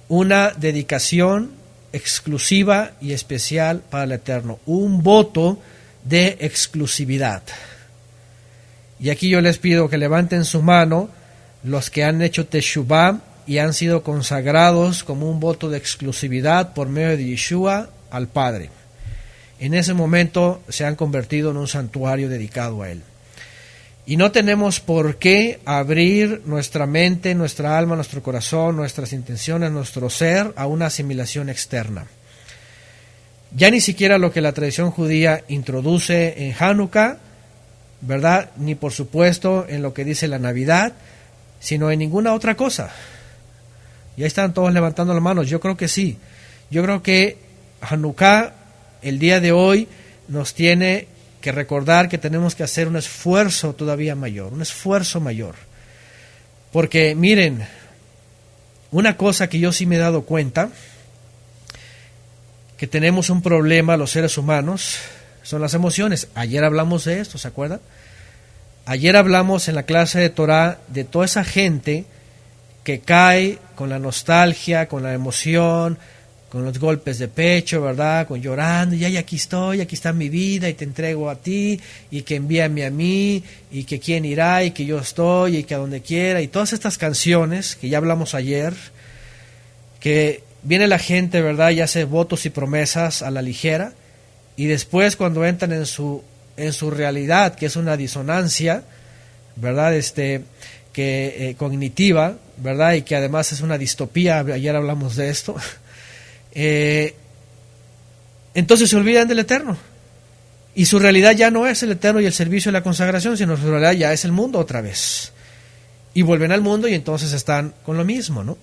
una dedicación exclusiva y especial para el Eterno. Un voto de exclusividad. Y aquí yo les pido que levanten su mano los que han hecho Teshuvah y han sido consagrados como un voto de exclusividad por medio de Yeshua al Padre. En ese momento se han convertido en un santuario dedicado a Él. Y no tenemos por qué abrir nuestra mente, nuestra alma, nuestro corazón, nuestras intenciones, nuestro ser a una asimilación externa. Ya ni siquiera lo que la tradición judía introduce en Hanukkah, ¿verdad? Ni por supuesto en lo que dice la Navidad, sino en ninguna otra cosa. Ya están todos levantando las manos. Yo creo que sí. Yo creo que Hanukkah, el día de hoy, nos tiene que recordar que tenemos que hacer un esfuerzo todavía mayor, un esfuerzo mayor. Porque miren, una cosa que yo sí me he dado cuenta, que tenemos un problema los seres humanos, son las emociones. Ayer hablamos de esto, ¿se acuerdan? Ayer hablamos en la clase de Torah de toda esa gente que cae con la nostalgia, con la emoción, con los golpes de pecho, ¿verdad? Con llorando, y aquí estoy, aquí está mi vida, y te entrego a ti, y que envíame a mí, y que quién irá, y que yo estoy, y que a donde quiera, y todas estas canciones que ya hablamos ayer, que viene la gente, ¿verdad? Y hace votos y promesas a la ligera, y después cuando entran en su realidad, que es una disonancia, ¿verdad? Cognitiva, ¿verdad? Y que además es una distopía, ayer hablamos de esto. Entonces se olvidan del Eterno y su realidad ya no es el Eterno y el servicio y la consagración, sino su realidad ya es el mundo otra vez, y vuelven al mundo y entonces están con lo mismo, ¿no?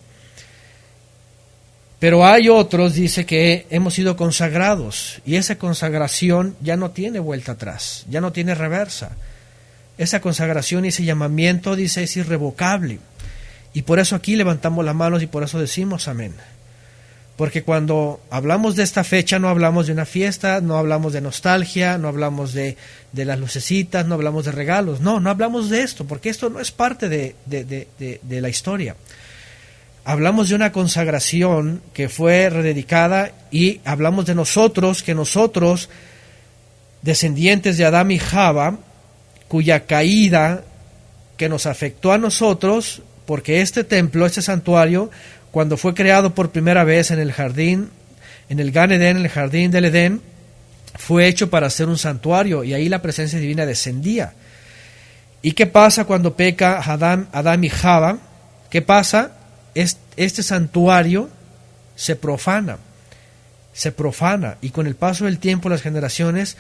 Pero hay otros, dice, que hemos sido consagrados y esa consagración ya no tiene vuelta atrás, ya no tiene reversa. Esa consagración y ese llamamiento, dice, es irrevocable, y por eso aquí levantamos las manos y por eso decimos amén. Porque cuando hablamos de esta fecha no hablamos de una fiesta, no hablamos de nostalgia, no hablamos de las lucecitas, no hablamos de regalos. No hablamos de esto, porque esto no es parte de la historia. Hablamos de una consagración que fue rededicada y hablamos de nosotros, que nosotros, descendientes de Adán y Java, cuya caída que nos afectó a nosotros, porque este templo, este santuario, cuando fue creado por primera vez en el jardín, en el Gan Edén, en el jardín del Edén, fue hecho para ser un santuario y ahí la presencia divina descendía. ¿Y qué pasa cuando peca Adán y Java? ¿Qué pasa? Este santuario se profana y con el paso del tiempo, las generaciones,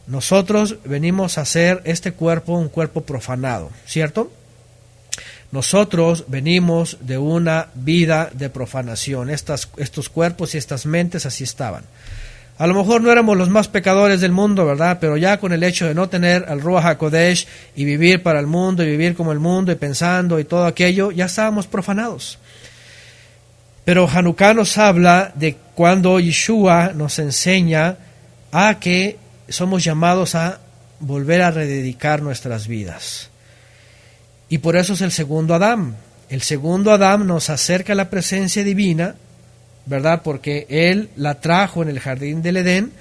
nosotros venimos a hacer este cuerpo un cuerpo profanado, ¿cierto? Nosotros venimos de una vida de profanación. Estos cuerpos y estas mentes así estaban. A lo mejor no éramos los más pecadores del mundo, ¿verdad? Pero ya con el hecho de no tener al Ruach HaKodesh y vivir para el mundo y vivir como el mundo y pensando y todo aquello, ya estábamos profanados. Pero Hanukkah nos habla de cuando Yeshua nos enseña a que somos llamados a volver a rededicar nuestras vidas. Y por eso es el segundo Adán. El segundo Adán nos acerca a la presencia divina, ¿verdad? Porque Él la trajo en el jardín del Edén.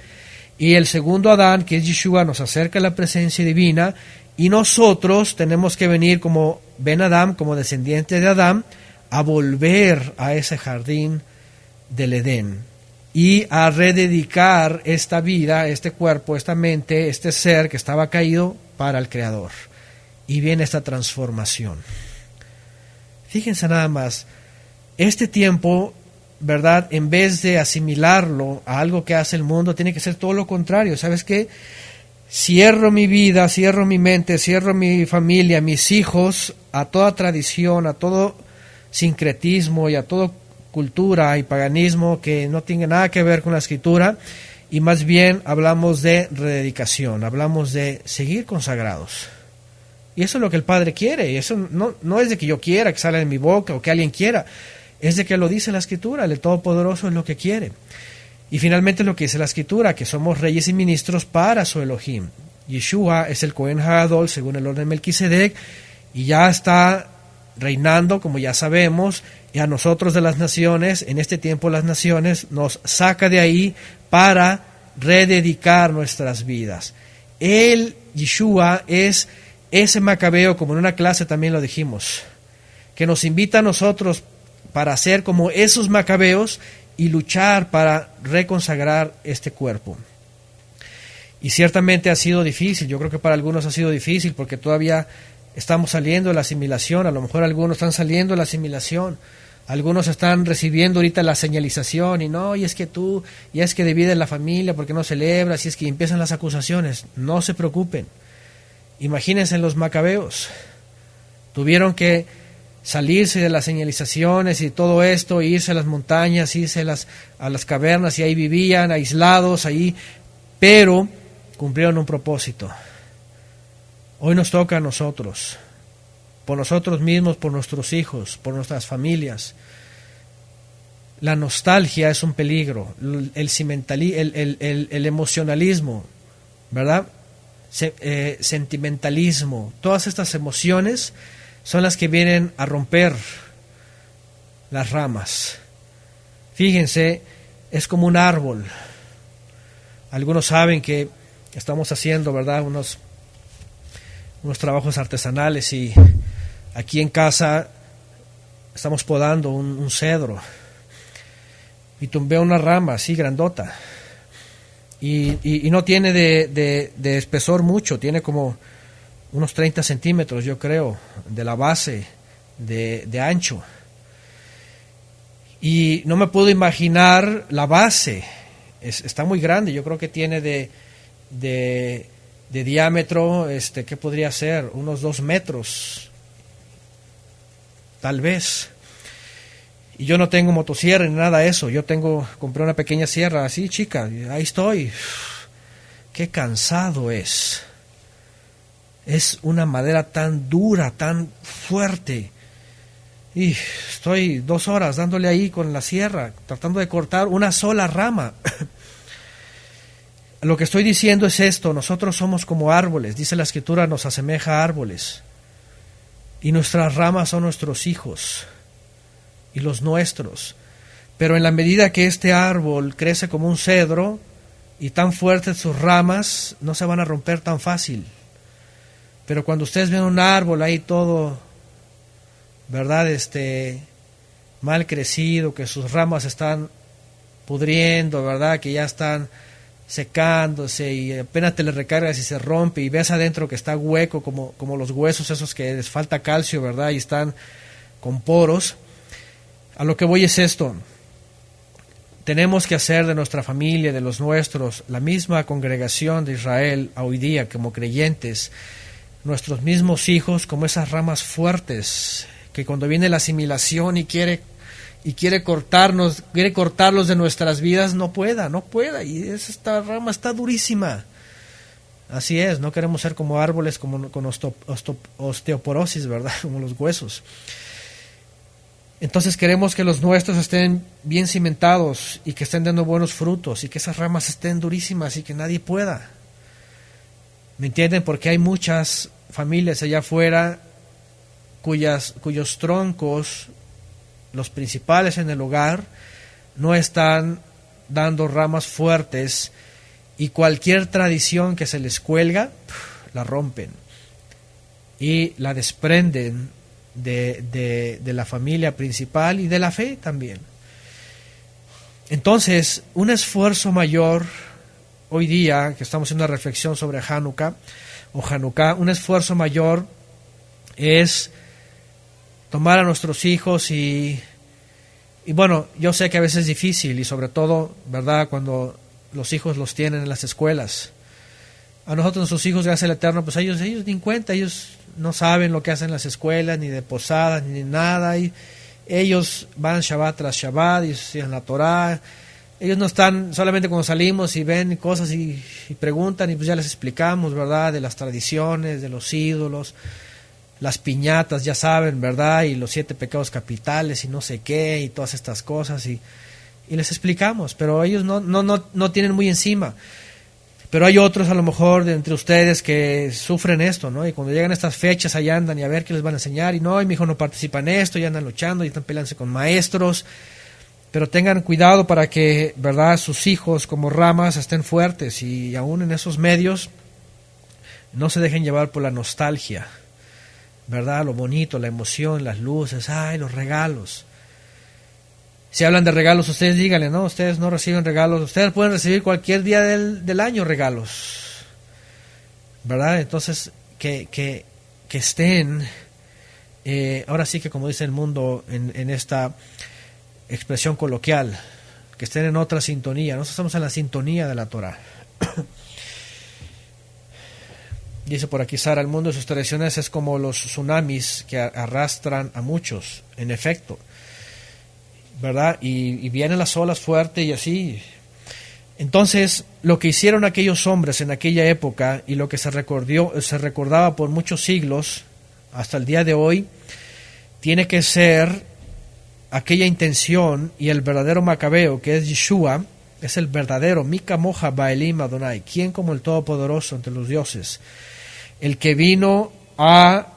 Y el segundo Adán, que es Yeshua, nos acerca a la presencia divina. Y nosotros tenemos que venir como Ben Adam, como descendiente de Adán, a volver a ese jardín del Edén. y a rededicar esta vida, este cuerpo, esta mente, este ser que estaba caído para el Creador. Y viene esta transformación. Fíjense nada más, este tiempo, ¿verdad? En vez de asimilarlo a algo que hace el mundo, tiene que ser todo lo contrario. ¿Sabes qué? Cierro mi vida, cierro mi mente, cierro mi familia, mis hijos, a toda tradición, a todo sincretismo y a toda cultura y paganismo que no tiene nada que ver con la Escritura, y más bien hablamos de rededicación, hablamos de seguir consagrados. Y eso es lo que el Padre quiere, y eso no es de que yo quiera que salga de mi boca o que alguien quiera, es de que lo dice la Escritura, el Todopoderoso es lo que quiere. Y finalmente lo que dice la Escritura, que somos reyes y ministros para su Elohim. Yeshua es el Cohen HaGadol según el orden de Melquisedec, y ya está reinando, como ya sabemos, y a nosotros de las naciones, en este tiempo las naciones, nos saca de ahí para rededicar nuestras vidas. El Yeshua es ese macabeo, como en una clase también lo dijimos, que nos invita a nosotros para ser como esos macabeos y luchar para reconsagrar este cuerpo. Y ciertamente ha sido difícil, yo creo que para algunos ha sido difícil porque todavía estamos saliendo de la asimilación, a lo mejor algunos están saliendo de la asimilación, algunos están recibiendo ahorita la señalización y es que tú, y es que divides la familia porque no celebras, y es que empiezan las acusaciones. No se preocupen. Imagínense los macabeos, tuvieron que salirse de las señalizaciones y todo esto, irse a las montañas, irse a las cavernas, y ahí vivían aislados, ahí, pero cumplieron un propósito. Hoy nos toca a nosotros, por nosotros mismos, por nuestros hijos, por nuestras familias. La nostalgia es un peligro, el emocionalismo, ¿verdad? Sentimentalismo, todas estas emociones son las que vienen a romper las ramas. Fíjense, es como un árbol. Algunos saben que estamos haciendo, ¿verdad?, unos trabajos artesanales, y aquí en casa estamos podando un cedro, y tumbé una rama así grandota, y no tiene de espesor mucho, tiene como unos 30 centímetros, yo creo, de la base de ancho. Y no me puedo imaginar la base, está muy grande, yo creo que tiene de diámetro, ¿qué podría ser? Unos 2 metros, tal vez. Y yo no tengo motosierra ni nada de eso, compré una pequeña sierra así chica, y ahí estoy. Qué cansado es. Es una madera tan dura, tan fuerte. Y estoy 2 horas dándole ahí con la sierra, tratando de cortar una sola rama. Lo que estoy diciendo es esto: nosotros somos como árboles, dice la Escritura, nos asemeja a árboles. Y nuestras ramas son nuestros hijos y los nuestros. Pero en la medida que este árbol crece como un cedro y tan fuertes sus ramas, no se van a romper tan fácil. Pero cuando ustedes ven un árbol ahí todo, ¿verdad?, mal crecido, que sus ramas están pudriendo, ¿verdad?, que ya están secándose, y apenas te le recargas y se rompe, y ves adentro que está hueco, como los huesos esos que les falta calcio, ¿verdad?, y están con poros. A lo que voy es esto: tenemos que hacer de nuestra familia, de los nuestros, la misma congregación de Israel hoy día como creyentes, nuestros mismos hijos, como esas ramas fuertes que cuando viene la asimilación y quiere cortarlos de nuestras vidas, no pueda, y esta rama está durísima. Así es, no queremos ser como árboles con osteoporosis, ¿verdad?, como los huesos. Entonces queremos que los nuestros estén bien cimentados y que estén dando buenos frutos, y que esas ramas estén durísimas y que nadie pueda. ¿Me entienden? Porque hay muchas familias allá afuera cuyos troncos, los principales en el hogar, no están dando ramas fuertes, y cualquier tradición que se les cuelga, la rompen y la desprenden de la familia principal y de la fe también. Entonces, un esfuerzo mayor, hoy día, que estamos haciendo una reflexión sobre Hanukkah, o Hanukkah, un esfuerzo mayor es tomar a nuestros hijos y bueno, yo sé que a veces es difícil, y sobre todo, ¿verdad?, cuando los hijos los tienen en las escuelas. A nosotros, nuestros hijos, gracias al Eterno, pues ellos ni en cuenta, ellos no saben lo que hacen en las escuelas, ni de posadas, ni nada, y ellos van Shabbat tras Shabbat, y estudian la Torah. Ellos no están, solamente cuando salimos y ven cosas y preguntan, y pues ya les explicamos, ¿verdad?, de las tradiciones, de los ídolos, las piñatas, ya saben, ¿verdad?, y los 7 pecados capitales, y no sé qué, y todas estas cosas, y les explicamos, pero ellos no tienen muy encima. Pero hay otros, a lo mejor, de entre ustedes que sufren esto, ¿no? Y cuando llegan estas fechas, ahí andan y a ver qué les van a enseñar, y mi hijo no participa en esto, y andan luchando, y están peleándose con maestros. Pero tengan cuidado para que, ¿verdad?, sus hijos como ramas estén fuertes, y aún en esos medios no se dejen llevar por la nostalgia, ¿verdad?, lo bonito, la emoción, las luces, los regalos. Si hablan de regalos, ustedes díganle, no, ustedes no reciben regalos, ustedes pueden recibir cualquier día del año regalos, ¿verdad? Entonces, que estén, ahora sí que como dice el mundo en esta expresión coloquial, que estén en otra sintonía. Nosotros estamos en la sintonía de la Torah. Dice por aquí Sara, el mundo de sus tradiciones es como los tsunamis que arrastran a muchos, en efecto, ¿verdad? Y vienen las olas fuertes y así. Entonces, lo que hicieron aquellos hombres en aquella época, y lo que se recordaba por muchos siglos, hasta el día de hoy, tiene que ser aquella intención, y el verdadero Macabeo, que es Yeshua, es el verdadero Mika Moja Baelim Adonai, quien como el Todopoderoso entre los dioses, el que vino a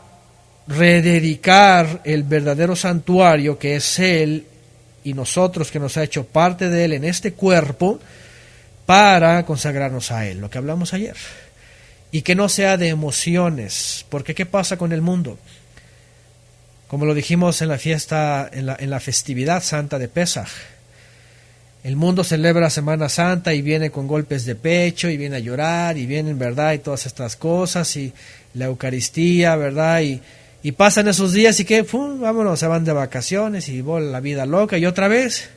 rededicar el verdadero santuario, que es Él, y nosotros, que nos ha hecho parte de Él en este cuerpo, para consagrarnos a Él, lo que hablamos ayer. Y que no sea de emociones, porque ¿qué pasa con el mundo? Como lo dijimos en la fiesta, en la festividad santa de Pesaj, el mundo celebra Semana Santa y viene con golpes de pecho, y viene a llorar, y vienen, ¿verdad?, y todas estas cosas, y la Eucaristía, ¿verdad?, y pasan esos días, y que, ¡pum!, vámonos, se van de vacaciones, y vuelve la vida loca, y otra vez.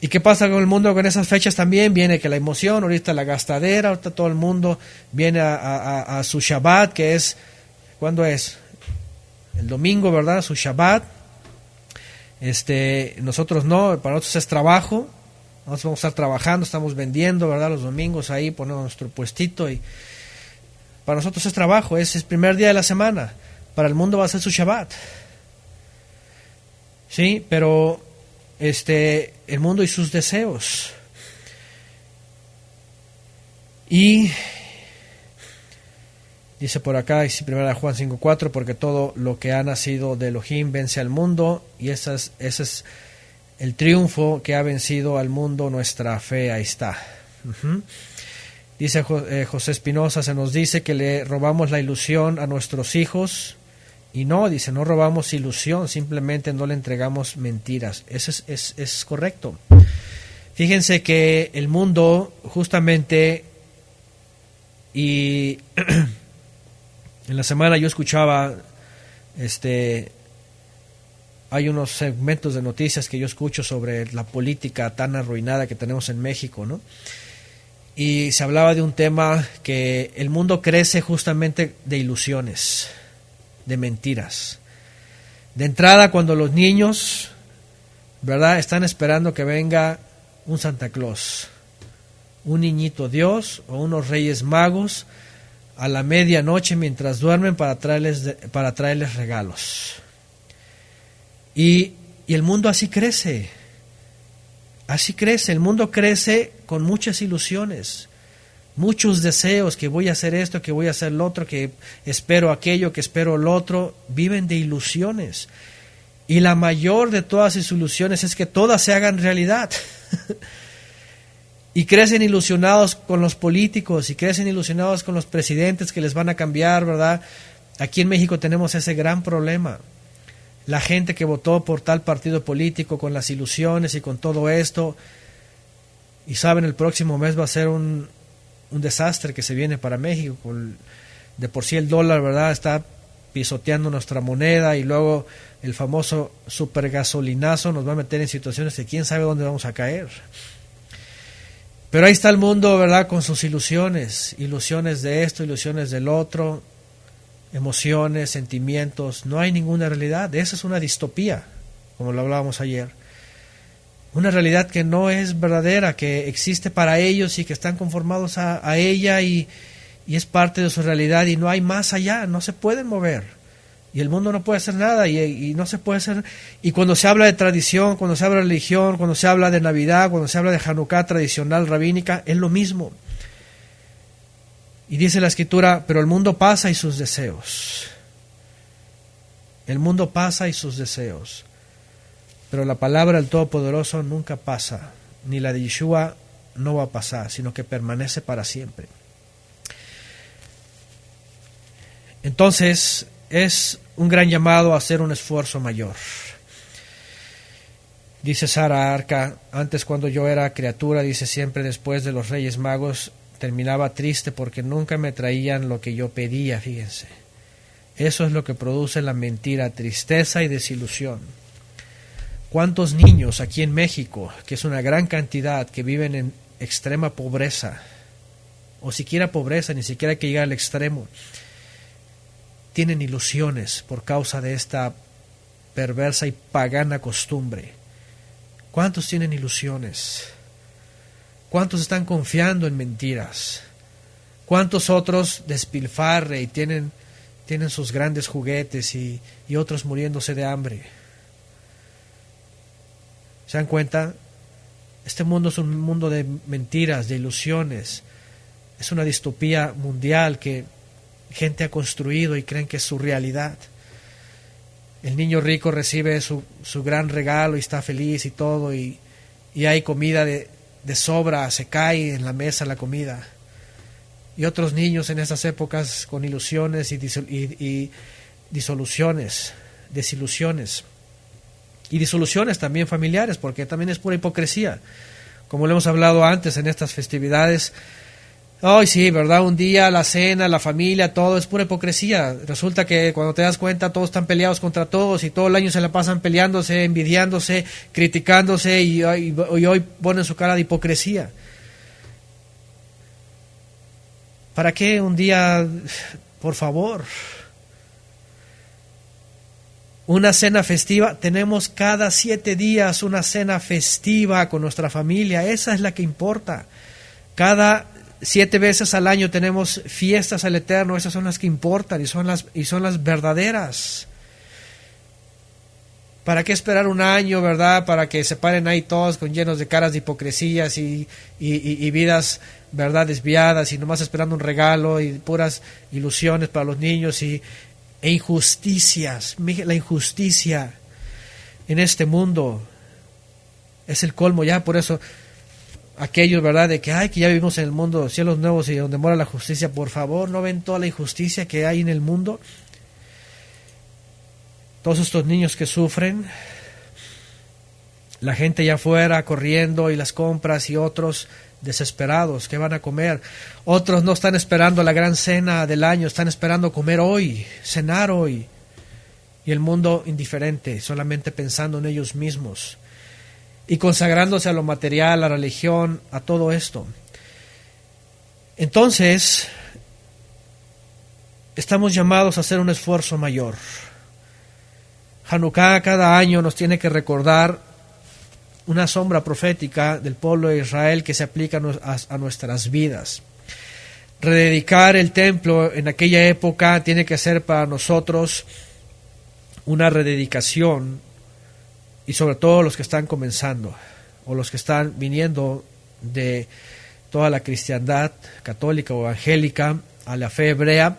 ¿Y qué pasa con el mundo con esas fechas también? Viene que la emoción, ahorita la gastadera, ahorita todo el mundo viene a su Shabbat, que es, ¿cuándo es? El domingo, ¿verdad?, su Shabbat. Nosotros no, para nosotros es trabajo, nosotros vamos a estar trabajando, estamos vendiendo, ¿verdad?, los domingos ahí ponemos nuestro puestito, y para nosotros es trabajo, es el primer día de la semana. Para el mundo va a ser su Shabbat, sí, pero el mundo y sus deseos. Y dice por acá, y 1 Juan 5:4, porque todo lo que ha nacido de Elohim vence al mundo, y ese es el triunfo que ha vencido al mundo, nuestra fe. Ahí está. Dice José Espinosa, se nos dice que le robamos la ilusión a nuestros hijos, y no, dice, no robamos ilusión, simplemente no le entregamos mentiras. Eso es correcto. Fíjense que el mundo, justamente, y en la semana yo escuchaba, hay unos segmentos de noticias que yo escucho sobre la política tan arruinada que tenemos en México, ¿no? Y se hablaba de un tema que el mundo crece justamente de ilusiones, de mentiras. De entrada, cuando los niños, ¿verdad?, están esperando que venga un Santa Claus, un niñito Dios o unos Reyes Magos a la medianoche mientras duermen para traerles regalos. Y el mundo así crece. Así crece, el mundo crece con muchas ilusiones, muchos deseos, que voy a hacer esto, que voy a hacer lo otro, que espero aquello, que espero lo otro. Viven de ilusiones. Y la mayor de todas sus ilusiones es que todas se hagan realidad. Y crecen ilusionados con los políticos, y crecen ilusionados con los presidentes que les van a cambiar, ¿verdad? Aquí en México tenemos ese gran problema. la gente que votó por tal partido político con las ilusiones y con todo esto, y saben, el próximo mes va a ser un desastre que se viene para México. De por sí el dólar, ¿verdad?, está pisoteando nuestra moneda, y luego el famoso supergasolinazo nos va a meter en situaciones de quién sabe dónde vamos a caer. Pero ahí está el mundo, ¿verdad?, con sus ilusiones de esto, ilusiones del otro, emociones, sentimientos. No hay ninguna realidad. Esa es una distopía, como lo hablábamos ayer. Una realidad que no es verdadera, que existe para ellos y que están conformados a ella, y es parte de su realidad, y no hay más allá, no se pueden mover. Y el mundo no puede hacer nada, y no se puede hacer. Y cuando se habla de tradición, cuando se habla de religión, cuando se habla de Navidad, cuando se habla de Hanukkah tradicional rabínica, es lo mismo. Y dice la Escritura, pero el mundo pasa y sus deseos. El mundo pasa y sus deseos. Pero la palabra del Todopoderoso nunca pasa, ni la de Yeshua no va a pasar, sino que permanece para siempre. Entonces, es un gran llamado a hacer un esfuerzo mayor. Dice Sara Arca, antes cuando yo era criatura, dice, siempre después de los Reyes Magos, terminaba triste porque nunca me traían lo que yo pedía, fíjense. Eso es lo que produce la mentira, tristeza y desilusión. ¿Cuántos niños aquí en México, que es una gran cantidad, que viven en extrema pobreza, o siquiera pobreza, ni siquiera hay que llegar al extremo, tienen ilusiones por causa de esta perversa y pagana costumbre? ¿Cuántos tienen ilusiones? ¿Cuántos están confiando en mentiras? ¿Cuántos otros despilfarre y tienen sus grandes juguetes y otros muriéndose de hambre? ¿Se dan cuenta? Este mundo es un mundo de mentiras, de ilusiones. Es una distopía mundial que gente ha construido y creen que es su realidad. El niño rico recibe su gran regalo y está feliz y todo, y hay comida de sobra, se cae en la mesa la comida. Y otros niños en esas épocas con ilusiones y desilusiones. Y disoluciones también familiares, porque también es pura hipocresía. Como lo hemos hablado antes en estas festividades, hoy sí, ¿verdad? Un día, la cena, la familia, todo es pura hipocresía. Resulta que cuando te das cuenta, todos están peleados contra todos, y todo el año se la pasan peleándose, envidiándose, criticándose, y hoy ponen su cara de hipocresía. ¿Para qué un día, por favor? Una cena festiva, tenemos cada 7 días una cena festiva con nuestra familia, esa es la que importa. Cada 7 veces al año tenemos fiestas al Eterno, esas son las que importan y son las verdaderas. ¿Para qué esperar un año, verdad? Para que se paren ahí todos llenos de caras de hipocresías y vidas, verdad, desviadas, y nomás esperando un regalo y puras ilusiones para los niños e injusticias. La injusticia en este mundo es el colmo ya. Por eso aquellos, verdad, de que ya vivimos en el mundo, cielos nuevos y donde mora la justicia, por favor, ¿no ven toda la injusticia que hay en el mundo? Todos estos niños que sufren, la gente allá afuera corriendo y las compras, y otros desesperados, ¿qué van a comer? Otros no están esperando la gran cena del año, están esperando comer hoy, cenar hoy. Y el mundo indiferente, solamente pensando en ellos mismos y consagrándose a lo material, a la religión, a todo esto. Entonces, estamos llamados a hacer un esfuerzo mayor. Hanukkah cada año nos tiene que recordar una sombra profética del pueblo de Israel que se aplica a nuestras vidas. Rededicar el templo en aquella época tiene que ser para nosotros una rededicación, y sobre todo los que están comenzando o los que están viniendo de toda la cristiandad católica o evangélica a la fe hebrea,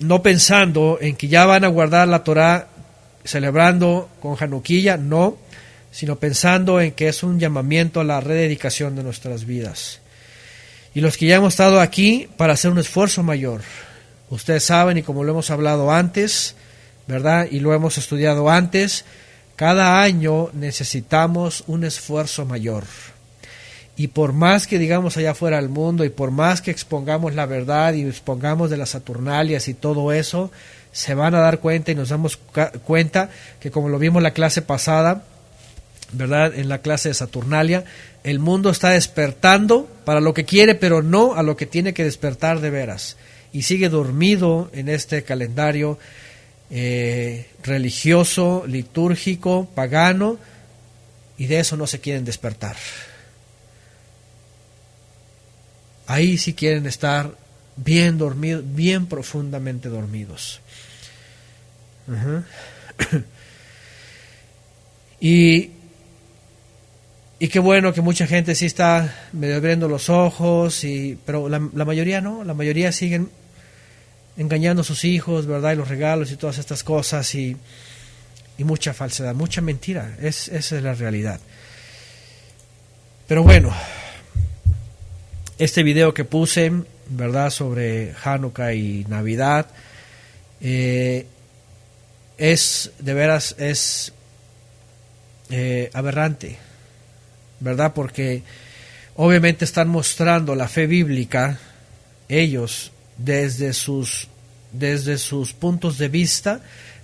no pensando en que ya van a guardar la Torá celebrando con Hanukkah, no, sino pensando en que es un llamamiento a la rededicación de nuestras vidas. Y los que ya hemos estado aquí para hacer un esfuerzo mayor, ustedes saben, y como lo hemos hablado antes, ¿verdad? Y lo hemos estudiado antes. Cada año necesitamos un esfuerzo mayor. Y por más que digamos allá afuera del mundo, y por más que expongamos la verdad y expongamos de las Saturnalias y todo eso, se van a dar cuenta y nos damos cuenta que, como lo vimos en la clase pasada, ¿verdad? En la clase de Saturnalia, el mundo está despertando para lo que quiere, pero no a lo que tiene que despertar de veras. Y sigue dormido en este calendario religioso, litúrgico, pagano, y de eso no se quieren despertar. Ahí sí quieren estar bien dormidos, bien profundamente dormidos. Y qué bueno que mucha gente sí está medio abriendo los ojos, pero la mayoría no, la mayoría siguen engañando a sus hijos, ¿verdad? Y los regalos y todas estas cosas, y mucha falsedad, mucha mentira. Esa es la realidad. Pero bueno, este video que puse, ¿verdad?, sobre Hanukkah y Navidad, es de veras aberrante, ¿verdad? Porque obviamente están mostrando la fe bíblica ellos desde sus puntos de vista,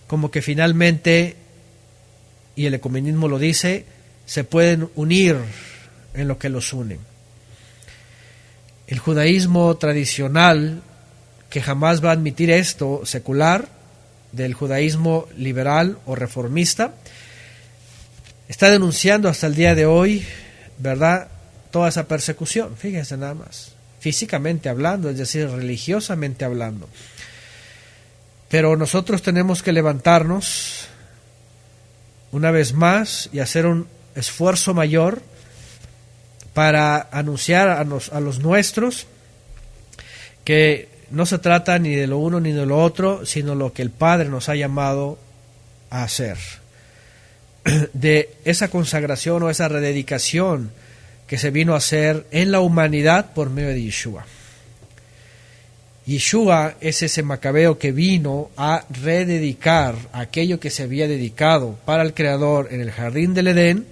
como que finalmente, y el ecumenismo lo dice, se pueden unir en lo que los une. El judaísmo tradicional, que jamás va a admitir esto, secular, del judaísmo liberal o reformista, está denunciando hasta el día de hoy, ¿verdad?, toda esa persecución. Fíjense nada más, físicamente hablando, es decir, religiosamente hablando. Pero nosotros tenemos que levantarnos una vez más y hacer un esfuerzo mayor para anunciar a los nuestros que no se trata ni de lo uno ni de lo otro, sino lo que el Padre nos ha llamado a hacer. De esa consagración o esa rededicación que se vino a hacer en la humanidad por medio de Yeshua. Yeshua es ese macabeo que vino a rededicar aquello que se había dedicado para el Creador en el jardín del Edén.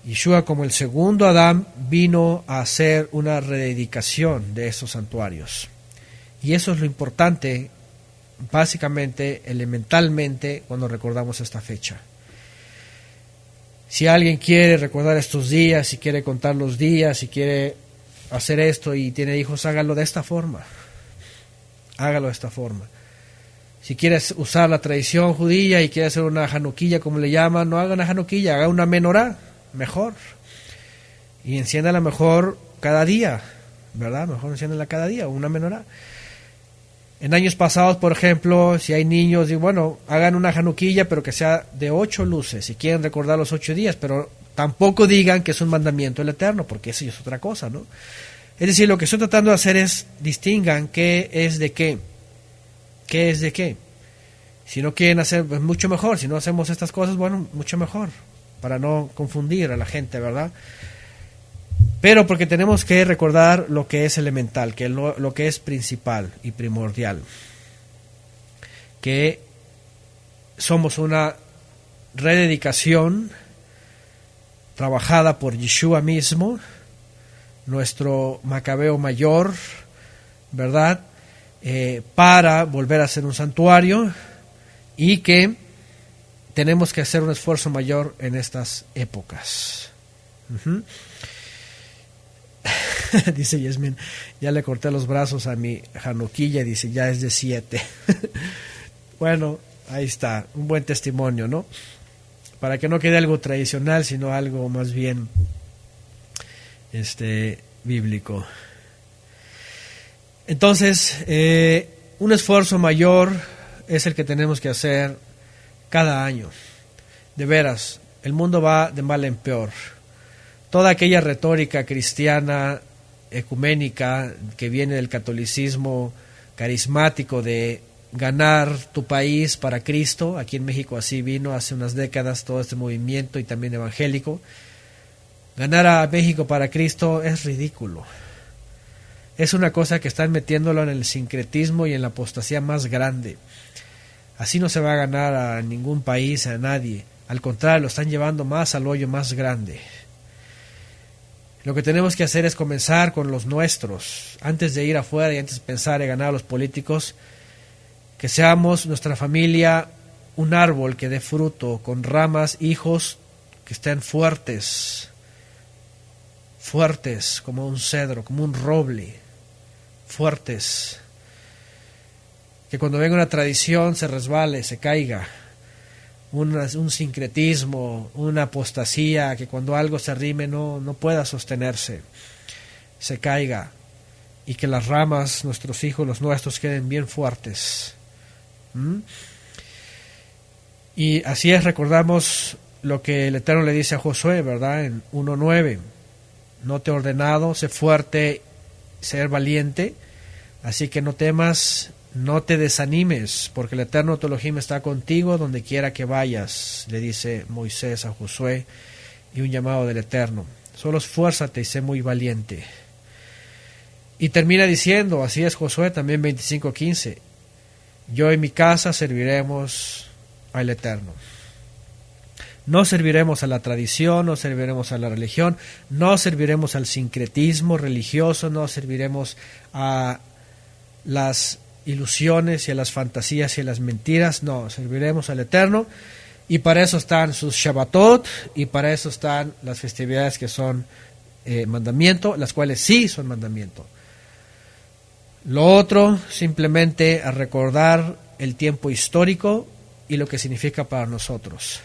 Yeshua, como el segundo Adán, vino a hacer una rededicación de esos santuarios. Y eso es lo importante, básicamente, elementalmente, cuando recordamos esta fecha. Si alguien quiere recordar estos días, si quiere contar los días, si quiere hacer esto y tiene hijos, hágalo de esta forma. Hágalo de esta forma. Si quieres usar la tradición judía y quiere hacer una januquilla, como le llaman, no haga una januquilla, haga una menorá, mejor. Y enciéndala mejor cada día, ¿verdad? Mejor enciéndala cada día, una menorá. En años pasados, por ejemplo, si hay niños, y bueno, hagan una januquilla, pero que sea de 8 luces, si quieren recordar los 8 días, pero tampoco digan que es un mandamiento del Eterno, porque eso es otra cosa, ¿no? Es decir, lo que estoy tratando de hacer es distingan qué es de qué. ¿Qué es de qué? Si no quieren hacer, pues mucho mejor. Si no hacemos estas cosas, bueno, mucho mejor, para no confundir a la gente, ¿verdad? Pero porque tenemos que recordar lo que es elemental, que lo que es principal y primordial, que somos una rededicación trabajada por Yeshua mismo, nuestro macabeo mayor, ¿verdad?, para volver a ser un santuario, y que tenemos que hacer un esfuerzo mayor en estas épocas. Dice Yasmin, ya le corté los brazos a mi januquilla, dice, ya es de 7. Bueno, ahí está, un buen testimonio, ¿no? Para que no quede algo tradicional, sino algo más bien bíblico. Entonces, un esfuerzo mayor es el que tenemos que hacer cada año. De veras, el mundo va de mal en peor. Toda aquella retórica cristiana, ecuménica, que viene del catolicismo carismático de ganar tu país para Cristo, aquí en México así vino hace unas décadas todo este movimiento, y también evangélico. Ganar a México para Cristo es ridículo. Es una cosa que están metiéndolo en el sincretismo y en la apostasía más grande. Así no se va a ganar a ningún país, a nadie. Al contrario, lo están llevando más al hoyo más grande. Lo que tenemos que hacer es comenzar con los nuestros. Antes de ir afuera y antes de pensar en ganar a los políticos, que seamos nuestra familia un árbol que dé fruto, con ramas, hijos que estén fuertes, fuertes como un cedro, como un roble, fuertes. Que cuando venga una tradición se resbale, se caiga. Un sincretismo, una apostasía, que cuando algo se arrime no pueda sostenerse, se caiga, y que las ramas, nuestros hijos, los nuestros, queden bien fuertes. Y así es, recordamos lo que el Eterno le dice a Josué, ¿verdad? En 1:9, no te he ordenado, sé fuerte, ser valiente, así que no temas, no te desanimes, porque el Eterno tu Elohim está contigo donde quiera que vayas, le dice Moisés a Josué, y un llamado del Eterno. Solo esfuérzate y sé muy valiente. Y termina diciendo, así es Josué también 25:15, yo y mi casa serviremos al Eterno. No serviremos a la tradición, no serviremos a la religión, no serviremos al sincretismo religioso, no serviremos a las ilusiones y a las fantasías y a las mentiras, no, serviremos al Eterno, y para eso están sus Shabbatot, y para eso están las festividades que son mandamiento, las cuales sí son mandamiento. Lo otro, simplemente a recordar el tiempo histórico y lo que significa para nosotros.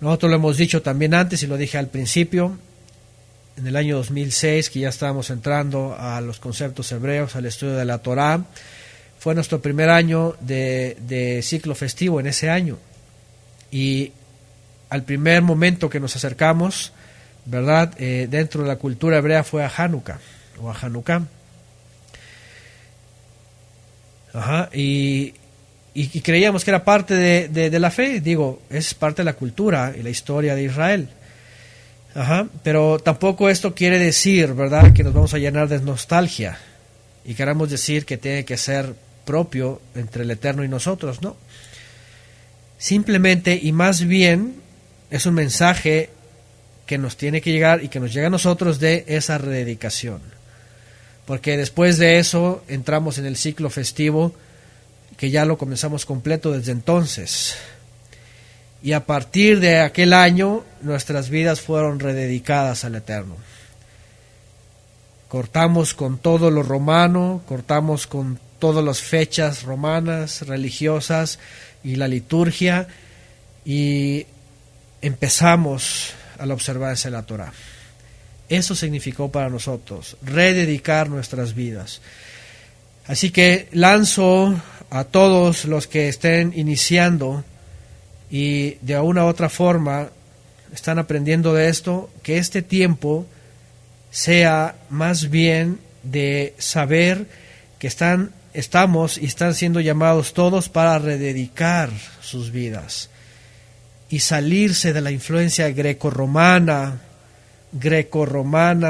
Nosotros lo hemos dicho también antes y lo dije al principio, en el año 2006, que ya estábamos entrando a los conceptos hebreos, al estudio de la Torá, fue nuestro primer año de ciclo festivo en ese año. Y al primer momento que nos acercamos, ¿verdad? Dentro de la cultura hebrea fue a Hanukkah, o a Hanukkah. Y creíamos que era parte de la fe, digo, es parte de la cultura y la historia de Israel. Pero tampoco esto quiere decir, ¿verdad?, que nos vamos a llenar de nostalgia y queramos decir que tiene que ser propio entre el Eterno y nosotros, no. Simplemente y más bien es un mensaje que nos tiene que llegar y que nos llega a nosotros de esa rededicación. Porque después de eso entramos en el ciclo festivo, que ya lo comenzamos completo desde entonces. Y a partir de aquel año, nuestras vidas fueron rededicadas al Eterno. Cortamos con todo lo romano, cortamos con todas las fechas romanas, religiosas y la liturgia, y empezamos a la observancia de la Torá. Eso significó para nosotros, rededicar nuestras vidas. Así que lanzo a todos los que estén iniciando y de una u otra forma están aprendiendo de esto, que este tiempo sea más bien de saber que estamos y están siendo llamados todos para rededicar sus vidas y salirse de la influencia grecorromana,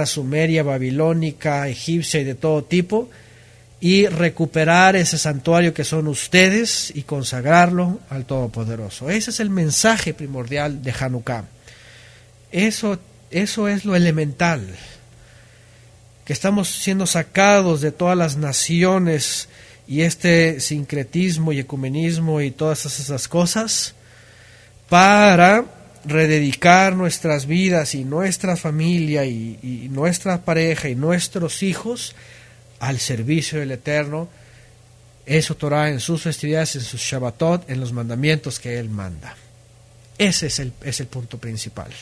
sumeria, babilónica, egipcia y de todo tipo, y recuperar ese santuario que son ustedes y consagrarlo al Todopoderoso. Ese es el mensaje primordial de Hanukkah. Eso es lo elemental, que estamos siendo sacados de todas las naciones y este sincretismo y ecumenismo y todas esas cosas para rededicar nuestras vidas y nuestra familia y nuestra pareja y nuestros hijos al servicio del Eterno, eso Torah en sus festividades, en sus Shabbatot, en los mandamientos que Él manda. Ese es el punto principal.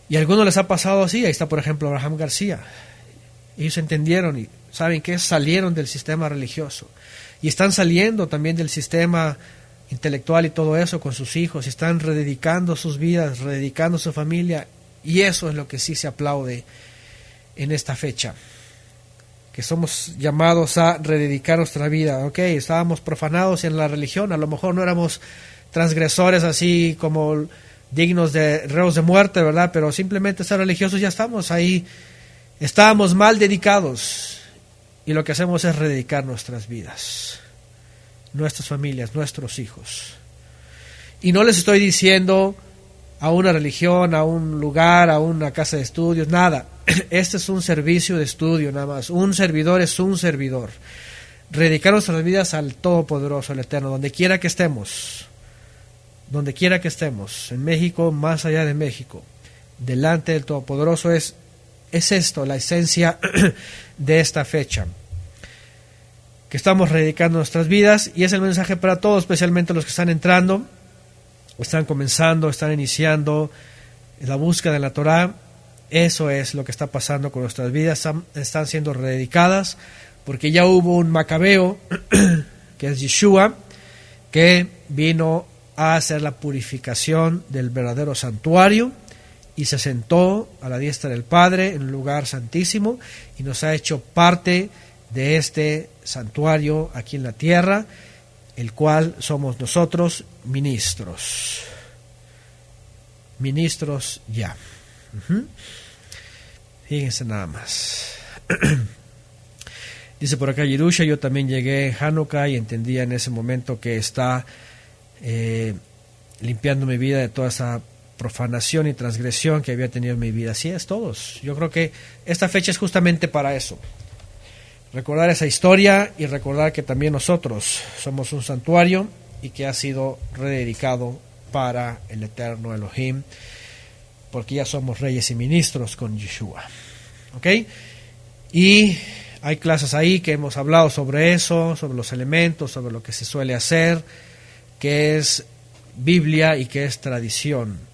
Y a algunos les ha pasado así. Ahí está, por ejemplo, Abraham García. Ellos entendieron y saben que salieron del sistema religioso y están saliendo también del sistema intelectual y todo eso con sus hijos, y están rededicando sus vidas, rededicando su familia, y eso es lo que sí se aplaude en esta fecha, que somos llamados a rededicar nuestra vida. Ok, estábamos profanados en la religión, a lo mejor no éramos transgresores así como dignos de reos de muerte, ¿verdad? Pero simplemente ser religiosos ya estamos ahí, estábamos mal dedicados, y lo que hacemos es rededicar nuestras vidas, nuestras familias, nuestros hijos. Y no les estoy diciendo a una religión, a un lugar, a una casa de estudios, nada. Este es un servicio de estudio nada más. Un servidor es un servidor. Dedicar nuestras vidas al Todopoderoso, al Eterno, donde quiera que estemos. Donde quiera que estemos. En México, más allá de México. Delante del Todopoderoso es esto, la esencia de esta fecha. Que estamos rededicando nuestras vidas, y es el mensaje para todos, especialmente los que están entrando, están comenzando, están iniciando la búsqueda de la Torá. Eso es lo que está pasando con nuestras vidas. Están siendo rededicadas porque ya hubo un macabeo que es Yeshua, que vino a hacer la purificación del verdadero santuario y se sentó a la diestra del Padre en un lugar santísimo y nos ha hecho parte de este santuario aquí en la tierra, el cual somos nosotros ministros ya. Fíjense nada más. Dice por acá Yerusha, yo también llegué en Hanukkah y entendía en ese momento que está limpiando mi vida de toda esa profanación y transgresión que había tenido en mi vida. Así es, todos. Yo creo que esta fecha es justamente para eso. Recordar esa historia y recordar que también nosotros somos un santuario y que ha sido rededicado para el eterno Elohim, porque ya somos reyes y ministros con Yeshua. ¿Ok? Y hay clases ahí que hemos hablado sobre eso, sobre los elementos, sobre lo que se suele hacer, que es Biblia y que es tradición.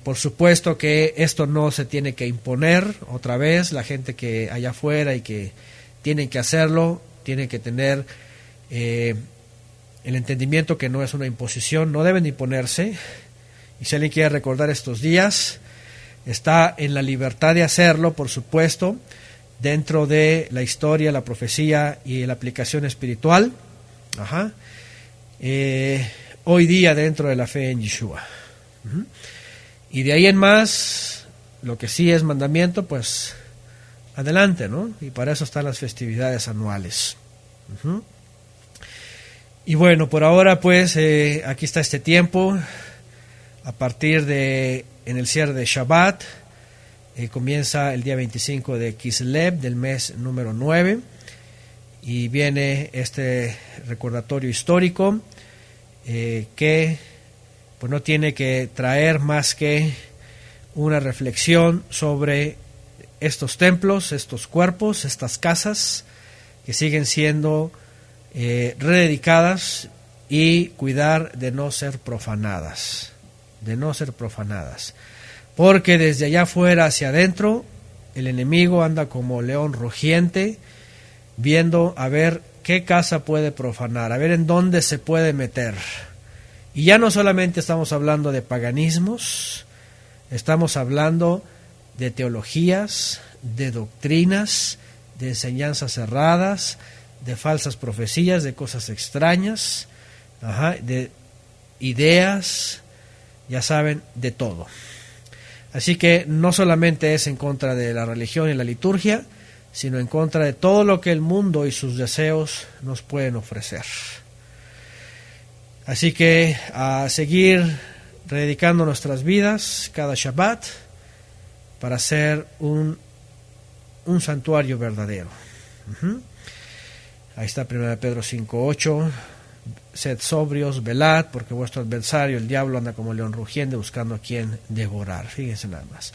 Por supuesto que esto no se tiene que imponer otra vez. La gente que allá afuera y que tienen que hacerlo, tienen que tener el entendimiento que no es una imposición, no deben imponerse. Y si alguien quiere recordar estos días, está en la libertad de hacerlo, por supuesto, dentro de la historia, la profecía y la aplicación espiritual. Hoy día dentro de la fe en Yeshua. Y de ahí en más, lo que sí es mandamiento, pues adelante, ¿no? Y para eso están las festividades anuales. Y bueno, por ahora pues aquí está este tiempo. A partir de, en el cierre de Shabbat, comienza el día 25 de Kislev del mes número 9 y viene este recordatorio histórico que pues no tiene que traer más que una reflexión sobre estos templos, estos cuerpos, estas casas que siguen siendo rededicadas y cuidar de no ser profanadas, porque desde allá afuera hacia adentro el enemigo anda como león rugiente viendo a ver qué casa puede profanar, a ver en dónde se puede meter. Y ya no solamente estamos hablando de paganismos, estamos hablando de teologías, de doctrinas, de enseñanzas erradas, de falsas profecías, de cosas extrañas, de ideas, ya saben, de todo. Así que no solamente es en contra de la religión y la liturgia, sino en contra de todo lo que el mundo y sus deseos nos pueden ofrecer. Así que a seguir rededicando nuestras vidas cada Shabbat para ser un santuario verdadero. Ahí está 1 Pedro 5:8. Sed sobrios, velad, porque vuestro adversario, el diablo, anda como león rugiente buscando a quien devorar. Fíjense nada más.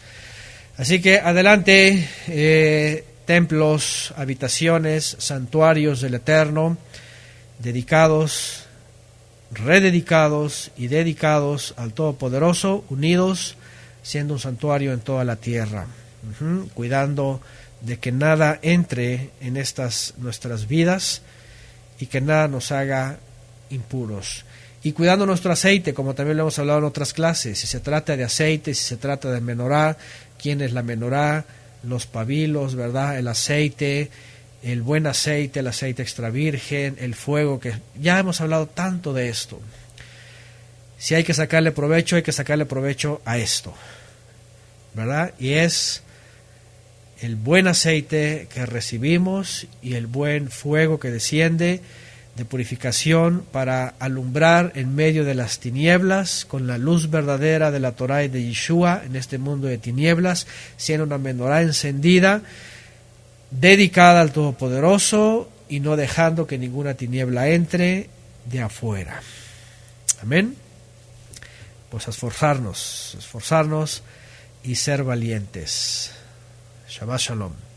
Así que adelante, templos, habitaciones, santuarios del Eterno, dedicados, rededicados y dedicados al Todopoderoso, unidos, siendo un santuario en toda la tierra, cuidando de que nada entre en estas nuestras vidas y que nada nos haga impuros, y cuidando nuestro aceite, como también lo hemos hablado en otras clases. Si se trata de aceite, si se trata de menorá, ¿quién es la menorá? Los pabilos, ¿verdad? El aceite, el buen aceite, el aceite extra virgen, el fuego, que ya hemos hablado tanto de esto. Si hay que sacarle provecho, hay que sacarle provecho a esto, ¿verdad? Y es el buen aceite que recibimos y el buen fuego que desciende de purificación para alumbrar en medio de las tinieblas con la luz verdadera de la Torá y de Yeshua en este mundo de tinieblas, siendo una menorá encendida, dedicada al Todopoderoso y no dejando que ninguna tiniebla entre de afuera. Amén. Pues esforzarnos y ser valientes. Shabbat Shalom.